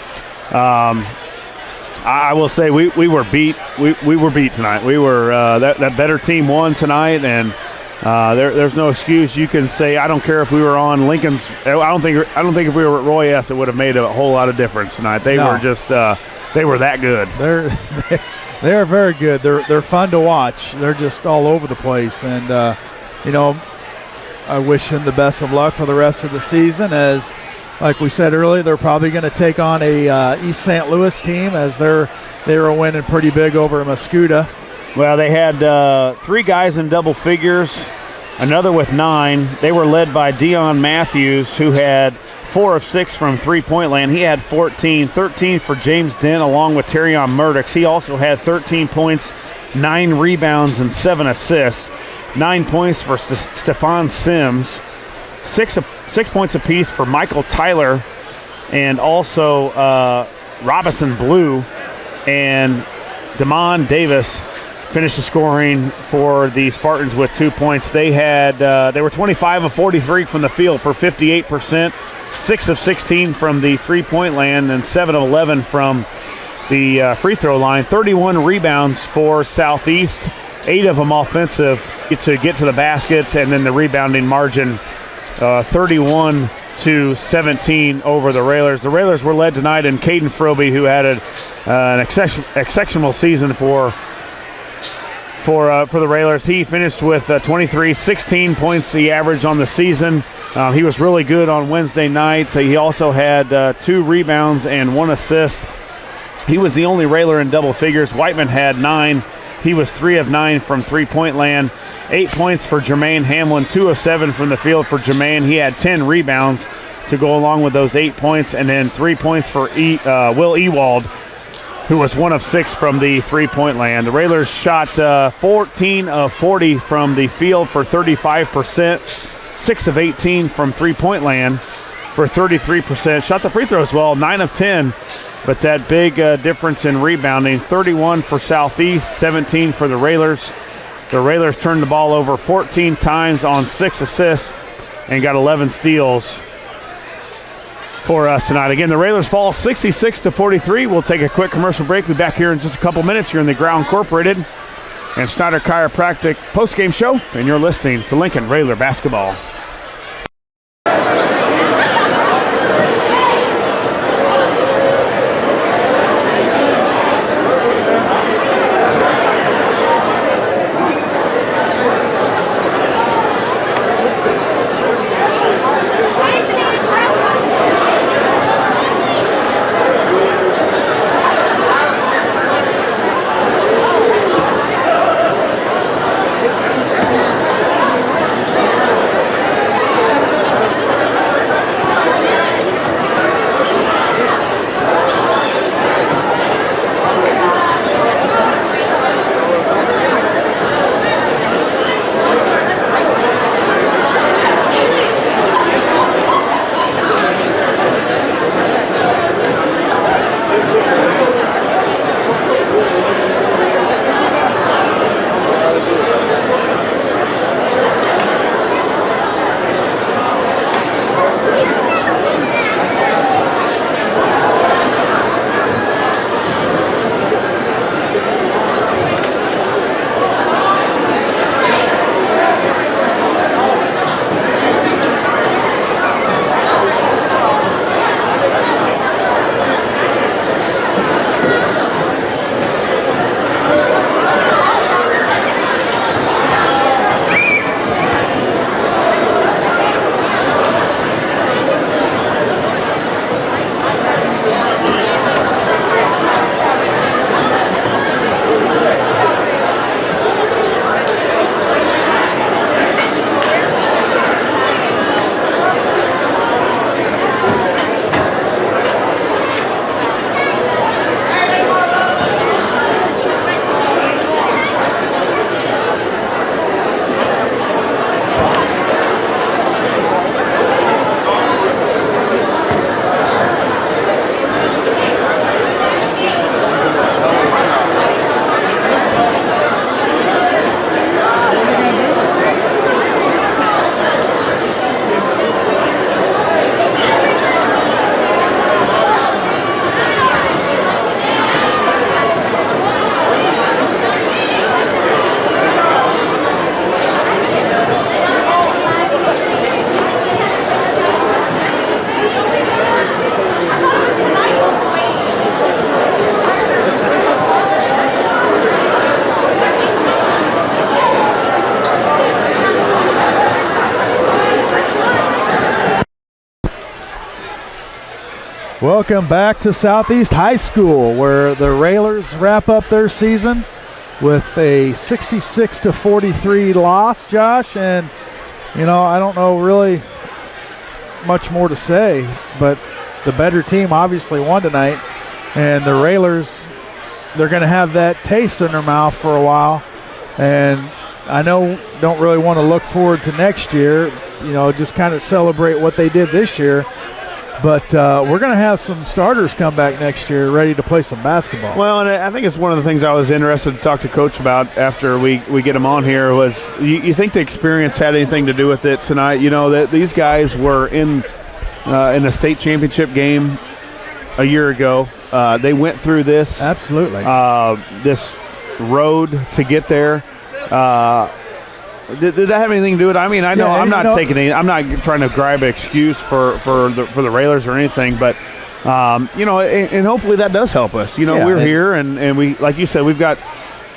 I will say we were beat. We were beat tonight. We were that better team won tonight, and there's no excuse. You can say I don't care if we were on Lincoln's. I don't think if we were at Roy S. it would have made a whole lot of difference tonight. They were just they were that good. They are very good. They're fun to watch. They're just all over the place, and I wish them the best of luck for the rest of the season. As like we said earlier, they're probably going to take on a East St. Louis team as they were winning pretty big over Mascoutah. Well, they had 3 guys in double figures, another with 9. They were led by Dion Matthews, who had 4 of 6 from three-point land. He had 13 for James Dent along with Terrion Murdoch. He also had 13 points, 9 rebounds, and 7 assists. 9 points for Stephon Sims. 6 points apiece for Michael Tyler, and also Robinson Blue and Damon Davis finished the scoring for the Spartans with 2 points. They were 25 of 43 from the field for 58%, 6 of 16 from the three-point land, and 7 of 11 from the free throw line. 31 rebounds for Southeast, 8 of them offensive to get to the basket, and then the rebounding margin 31-17 over the Railers. The Railers were led tonight in Caden Froby, who had an exceptional season for the Railers. He finished with 16 points he averaged on the season. He was really good on Wednesday night. So he also had 2 rebounds and 1 assist. He was the only Railer in double figures. Whiteman had 9. He was 3 of 9 from three-point land. 8 points for Jermaine Hamlin, 2 of 7 from the field for Jermaine. He had 10 rebounds to go along with those 8 points, and then 3 points for Will Ewald, who was 1 of 6 from the three-point land. The Railers shot 14 of 40 from the field for 35%, 6 of 18 from three-point land for 33%. Shot the free throws well, 9 of 10, but that big difference in rebounding, 31 for Southeast, 17 for the Railers. The Railers turned the ball over 14 times on 6 assists and got 11 steals for us tonight. Again, the Railers fall 66-43. We'll take a quick commercial break. We'll be back here in just a couple minutes. You're in the Ground Incorporated and Schneider Chiropractic postgame show, and you're listening to Lincoln Railer Basketball. Welcome back to Southeast High School, where the Railers wrap up their season with a 66-43 loss, Josh. And, you know, I don't know really much more to say, but the better team obviously won tonight. And the Railers, they're going to have that taste in their mouth for a while. And I know don't really want to look forward to next year, you know, just kind of celebrate what they did this year. But we're going to have some starters come back next year ready to play some basketball. Well, and I think it's one of the things I was interested to talk to Coach about after we get him on here was you think the experience had anything to do with it tonight? You know, that these guys were in the state championship game a year ago. They went through this. Absolutely. This road to get there. Did that have anything to do with it? I mean, I know I'm not trying to grab an excuse for the Railers or anything, but you know, and hopefully that does help us. You know, we're here and we, like you said, we had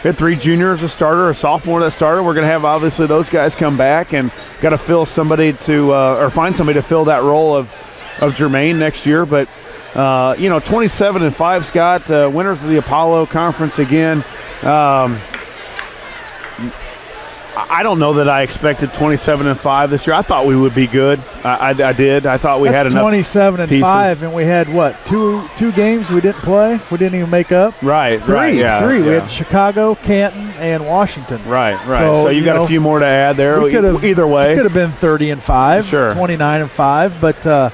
3 juniors a starter, a sophomore that started. We're going to have obviously those guys come back and got to fill somebody to or find somebody to fill that role of Jermaine next year. But you know, 27-5, Scott, winners of the Apollo Conference again. I don't know that I expected 27-5 this year. I thought we would be good. I did. I thought we had enough 27-5, and we had what, two games we didn't play. We didn't even make up. Right. Three. Yeah. We had Chicago, Canton, and Washington. Right. So you got a few more to add there. Either way, it could have been 30-5, sure, 29-5,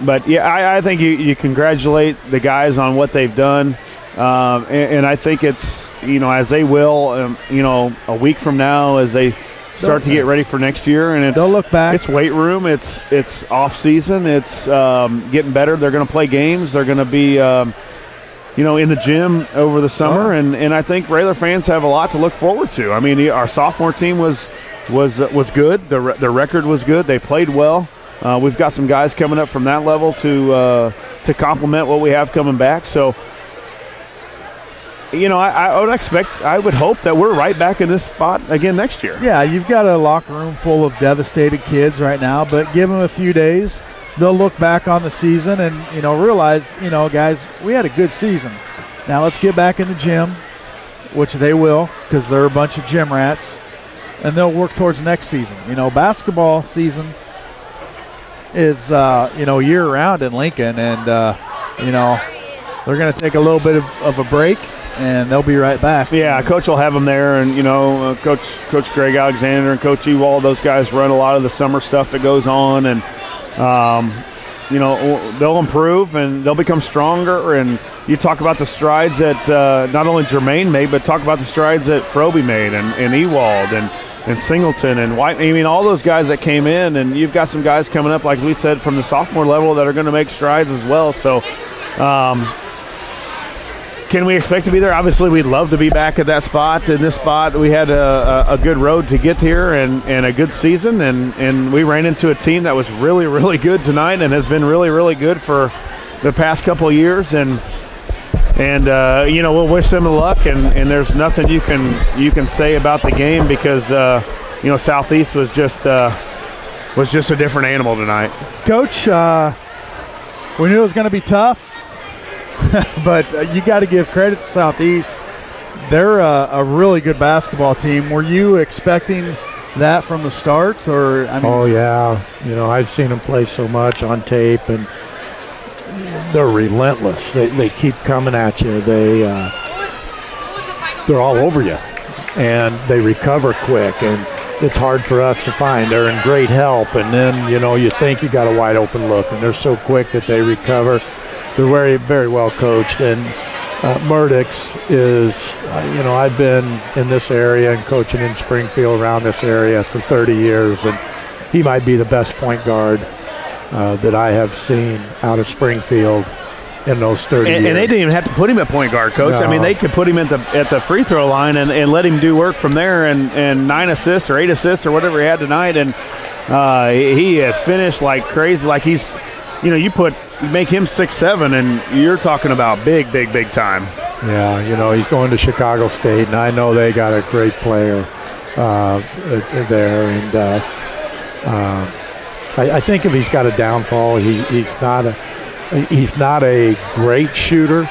but yeah, I think you congratulate the guys on what they've done, and I think it's, you know, as they will, you know, a week from now as they start to get ready for next year, and they'll look back. It's weight room. It's off season. It's getting better. They're going to play games. They're going to be, you know, in the gym over the summer, and I think Railer fans have a lot to look forward to. I mean, our sophomore team was good. The record was good. They played well. We've got some guys coming up from that level to complement what we have coming back. So, you know, I would hope that we're right back in this spot again next year. Yeah, you've got a locker room full of devastated kids right now, but give them a few days. They'll look back on the season and, you know, realize, you know, guys, we had a good season. Now let's get back in the gym, which they will, because they're a bunch of gym rats, and they'll work towards next season. You know, basketball season is, you know, year-round in Lincoln, and, you know, they're going to take a little bit of a break, and they'll be right back. Yeah, Coach will have them there, and, you know, Coach Greg Alexander and Coach Ewald, those guys run a lot of the summer stuff that goes on, and, you know, they'll improve and they'll become stronger. And you talk about the strides that not only Jermaine made, but talk about the strides that Froby made and Ewald and Singleton and White. I mean, all those guys that came in, and you've got some guys coming up, like we said, from the sophomore level that are going to make strides as well. So, can we expect to be there? Obviously, we'd love to be back at that spot. In this spot, we had a good road to get here and a good season, and we ran into a team that was really, really good tonight and has been really, really good for the past couple of years. And you know, we'll wish them luck. And there's nothing you can say about the game because you know, Southeast was just a different animal tonight. Coach, we knew it was going to be tough. But you got to give credit to Southeast. They're a really good basketball team. Were you expecting that from the start, or? I mean, oh yeah, you know, I've seen them play so much on tape, and they're relentless. They keep coming at you. They're all over you, and they recover quick, and it's hard for us to find. They're in great help, and then, you know, you think you got a wide open look, and they're so quick that they recover. They're very, very well coached, and Murdoch's is, you know, I've been in this area and coaching in Springfield around this area for 30 years, and he might be the best point guard that I have seen out of Springfield in those 30 years. And they didn't even have to put him at point guard, Coach. No. I mean, they could put him at the free throw line and let him do work from there, and 9 assists or 8 assists or whatever he had tonight, and he had finished like crazy. Like he's, you know, you make him 6'7", and you're talking about big time. Yeah, you know, he's going to Chicago State, and I know they got a great player there. And I think if he's got a downfall, he's not he's not a great shooter,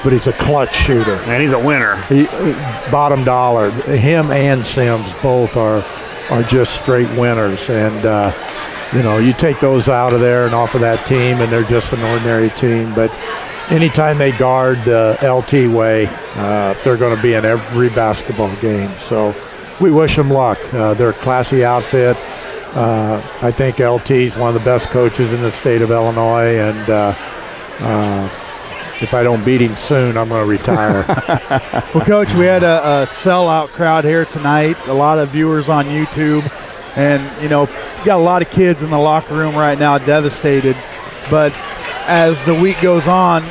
but he's a clutch shooter. And he's a winner. Bottom dollar. Him and Sims both are just straight winners. And, you take those out of there and off of that team, and they're just an ordinary team. But anytime they guard the LT way, they're going to be in every basketball game. So we wish them luck. They're a classy outfit. I think LT is one of the best coaches in the state of Illinois, and if I don't beat him soon, I'm going to retire. Well, Coach, we had a sellout crowd here tonight, a lot of viewers on YouTube, and, got a lot of kids in the locker room right now devastated. But as the week goes on,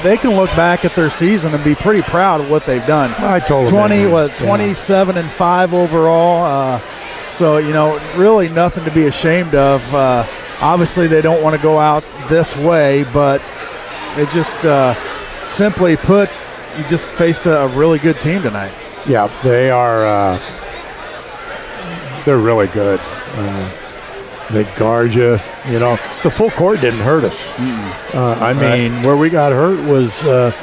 they can look back at their season and be pretty proud of what they've done. I told them 27-5 overall. So, really nothing to be ashamed of. Obviously, they don't want to go out this way, but it just simply put, you just faced a really good team tonight. Yeah, they are. They're really good. They guard you. The full court didn't hurt us. I mean, where we got hurt was the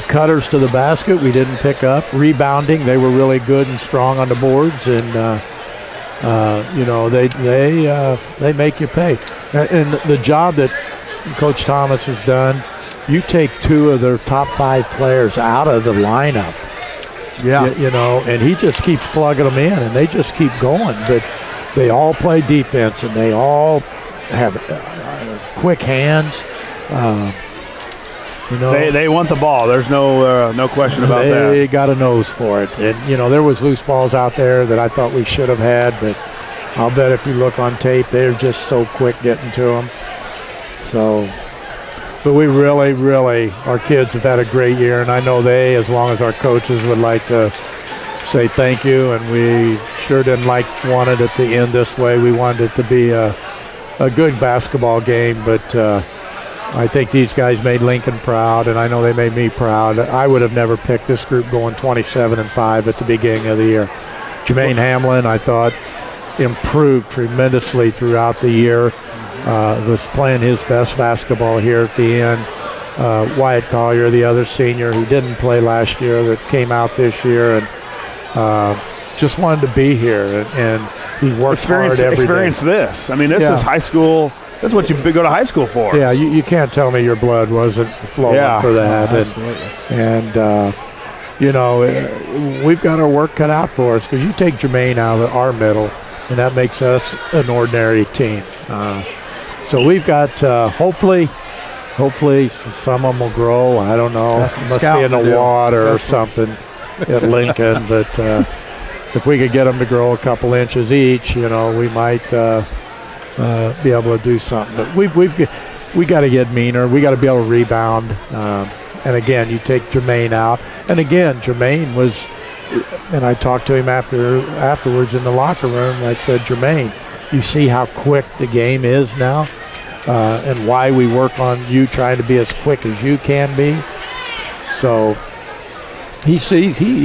cutters to the basket. We didn't pick up. Rebounding, they were really good and strong on the boards, and they make you pay. And the job that Coach Thomas has done, you take two of their top 5 players out of the lineup. Yeah. And he just keeps plugging them in, and they just keep going. But they all play defense, and they all have quick hands. They want the ball. There's no question about that. They got a nose for it. And, there was loose balls out there that I thought we should have had, but I'll bet if you look on tape, they're just so quick getting to them. So, but we really, really, our kids have had a great year, and I know they, as long as our coaches would like to say thank you, and we sure didn't wanted it to end this way. We wanted it to be a good basketball game, but I think these guys made Lincoln proud, and I know they made me proud. I would have never picked this group going 27-5 at the beginning of the year. Jermaine Hamlin, I thought, improved tremendously throughout the year. Was playing his best basketball here at the end. Wyatt Collier, the other senior who didn't play last year, that came out this year and just wanted to be here, and he works hard every day. Experience this. I mean, this is high school. This is what you go to high school for. Yeah, you can't tell me your blood wasn't flowing for that. We've got our work cut out for us, because you take Jermaine out of our middle, and that makes us an ordinary team. So we've got, hopefully some of them will grow. I don't know. Must be in the water or something at Lincoln. But if we could get them to grow a couple inches each, we might be able to do something. But we got to get meaner. We got to be able to rebound. And again, you take Jermaine out. And again, Jermaine was, and I talked to him afterwards in the locker room. I said, Jermaine, you see how quick the game is now, and why we work on you trying to be as quick as you can be. So he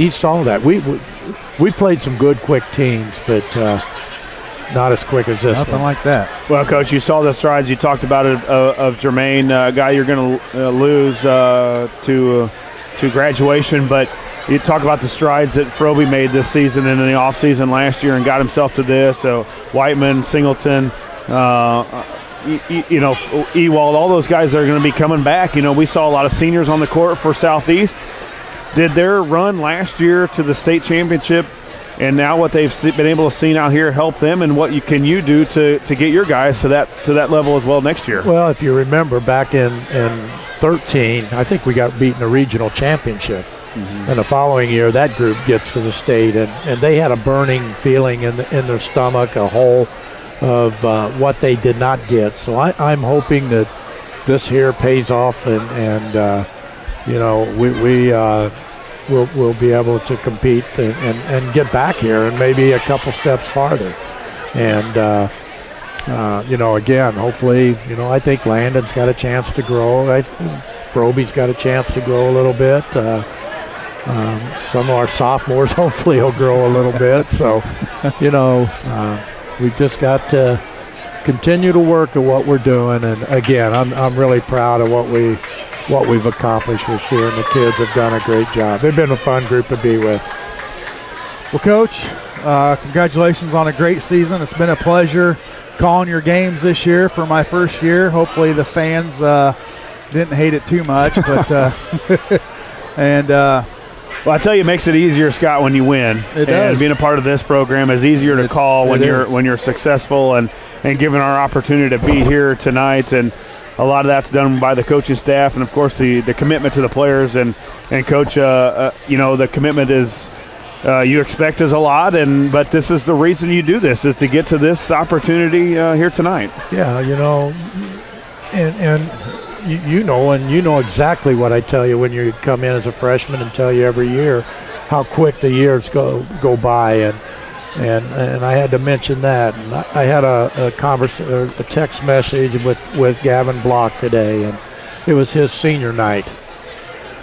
saw that. We played some good quick teams, but not as quick as this Nothing one. like that. Well, Coach, you saw the strides. You talked about it of Jermaine, a guy you're going to lose to graduation, but you talk about the strides that Froby made this season and in the offseason last year and got himself to this. So Whiteman, Singleton, Ewald, all those guys that are going to be coming back. We saw a lot of seniors on the court for Southeast. Did their run last year to the state championship and now what they've been able to see out here help them, and what can you do to get your guys to that level as well next year? Well, if you remember back in 13, I think we got beaten a regional championship. And the following year, that group gets to the state, and they had a burning feeling in their stomach, a hole of what they did not get. So I'm hoping that this here pays off, and we'll be able to compete and get back here and maybe a couple steps farther. And again, hopefully, I think Landon's got a chance to grow. Froby's got a chance to grow a little bit. Some of our sophomores hopefully will grow a little bit. So, we've just got to continue to work at what we're doing. And again, I'm really proud of what we've accomplished this year, and the kids have done a great job. They've been a fun group to be with. Well, Coach, congratulations on a great season. It's been a pleasure calling your games this year for my first year. Hopefully the fans didn't hate it too much, but well, I tell you, it makes it easier, Scott, when you win. It does. And being a part of this program is easier to call when you're successful, and given our opportunity to be here tonight. And a lot of that's done by the coaching staff, and of course the commitment to the players. And Coach, the commitment is you expect is a lot, but this is the reason you do this, is to get to this opportunity here tonight. Yeah, and you know exactly what I tell you when you come in as a freshman, and tell you every year how quick the years go by, and I had to mention that. And I had a text message with Gavin Block today, and it was his senior night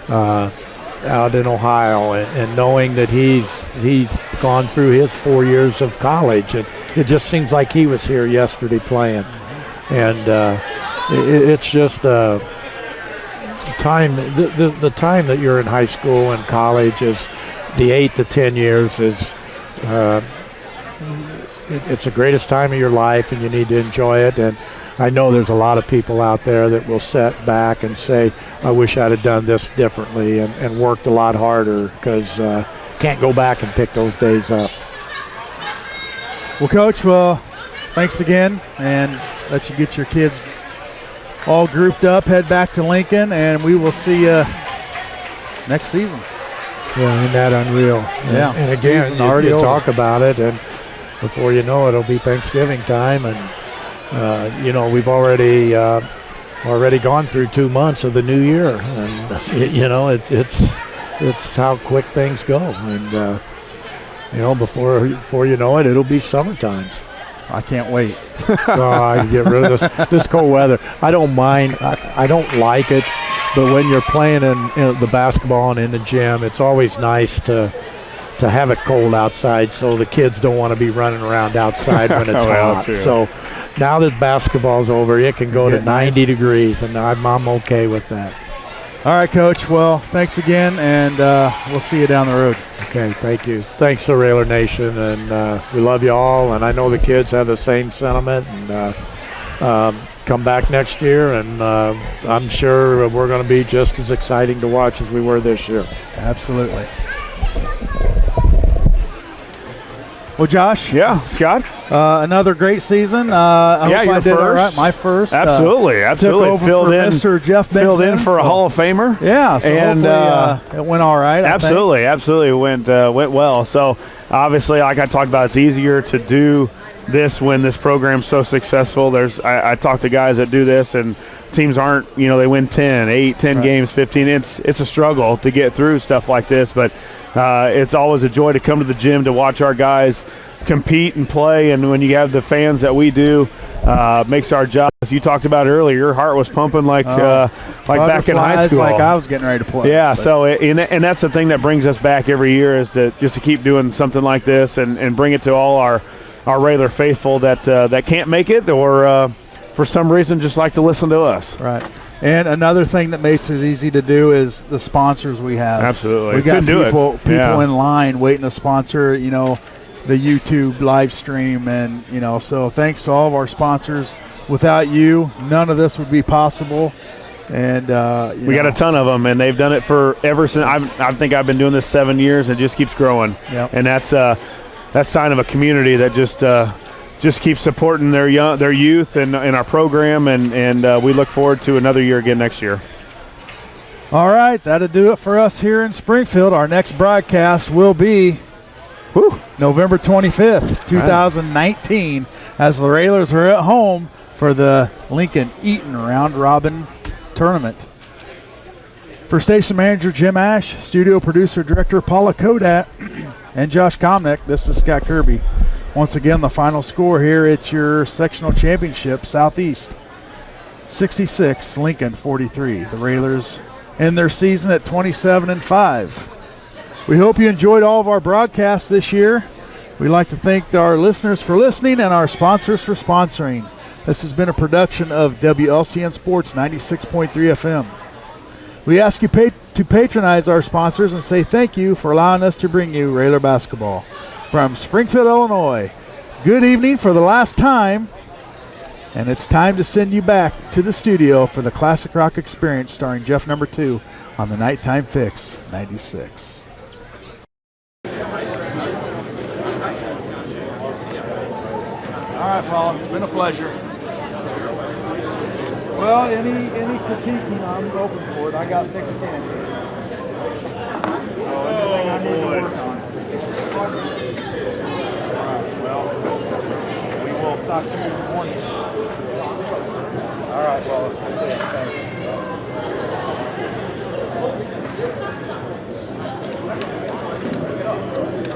out in Ohio, and knowing that he's gone through his 4 years of college, and it just seems like he was here yesterday playing, and it's just time. The time that you're in high school and college is the 8 to 10 years is it's the greatest time of your life, and you need to enjoy it. And I know there's a lot of people out there that will sit back and say, I wish I'd have done this differently and worked a lot harder, because can't go back and pick those days up. Well, Coach, thanks again, and let you get your kids all grouped up, head back to Lincoln, and we will see you next season. Yeah, isn't that unreal? Yeah. And again, you talk about it, and before you know it, it'll be Thanksgiving time, and we've already gone through 2 months of the new year, and it's how quick things go, and before you know it, it'll be summertime. I can't wait. I can get rid of this cold weather. I don't mind. I don't like it, but when you're playing in the basketball and in the gym, it's always nice to have it cold outside, so the kids don't want to be running around outside when it's hot. True. So now that basketball's over, it can go to 90 degrees, and I'm okay with that. All right, Coach. Well, thanks again, and we'll see you down the road. Okay, thank you. Thanks to Railer Nation, and we love you all, and I know the kids have the same sentiment, and come back next year, and I'm sure we're going to be just as exciting to watch as we were this year. Absolutely. Well, Josh. Yeah, Scott. Another great season. I hope I did all right. My first. Absolutely. Took over for Mr. Jeff Benjamin. Filled in for a Hall of Famer. Yeah, so hopefully it went all right. Absolutely. It went well. So obviously, like I talked about, it's easier to do this when this program's so successful. I talk to guys that do this, and teams aren't, they win 10 right. games, 15. It's a struggle to get through stuff like this, but it's always a joy to come to the gym to watch our guys compete and play, and when you have the fans that we do, makes our job, as you talked about earlier, your heart was pumping like back in high school. Like I was getting ready to play. Yeah, and that's the thing that brings us back every year, is to keep doing something like this and bring it to all our Railer faithful that can't make it, or for some reason just like to listen to us. Right. And another thing that makes it easy to do is the sponsors we have. Absolutely. We got people in line waiting to sponsor, the YouTube live stream, and so thanks to all of our sponsors. Without you, none of this would be possible. And we got a ton of them, and they've done it for ever since. I think I've been doing this 7 years, and it just keeps growing. Yep. And that's sign of a community that just keep supporting their youth and our program, and we look forward to another year again next year. All right, that'll do it for us here in Springfield. Our next broadcast will be November 25th, 2019, as the Railers are at home for the Lincoln Eaton Round Robin Tournament. For station manager Jim Ash, studio producer director Paula Kodat, and Josh Komnick, this is Scott Kirby. Once again, the final score here at your sectional championship, Southeast 66, Lincoln 43. The Railers end their season at 27-5. We hope you enjoyed all of our broadcasts this year. We'd like to thank our listeners for listening and our sponsors for sponsoring. This has been a production of WLCN Sports 96.3 FM. We ask you to patronize our sponsors and say thank you for allowing us to bring you Railer basketball. From Springfield, Illinois, good evening for the last time, and it's time to send you back to the studio for the Classic Rock Experience starring Jeff number 2 on the Nighttime Fix 96. All right, Paul, it's been a pleasure. Well, any critiquing, I'm open for it. I got thick skin. So anything I need to work on. All right, well, we will talk to you in the morning. All right, well, I'll see you. Thanks.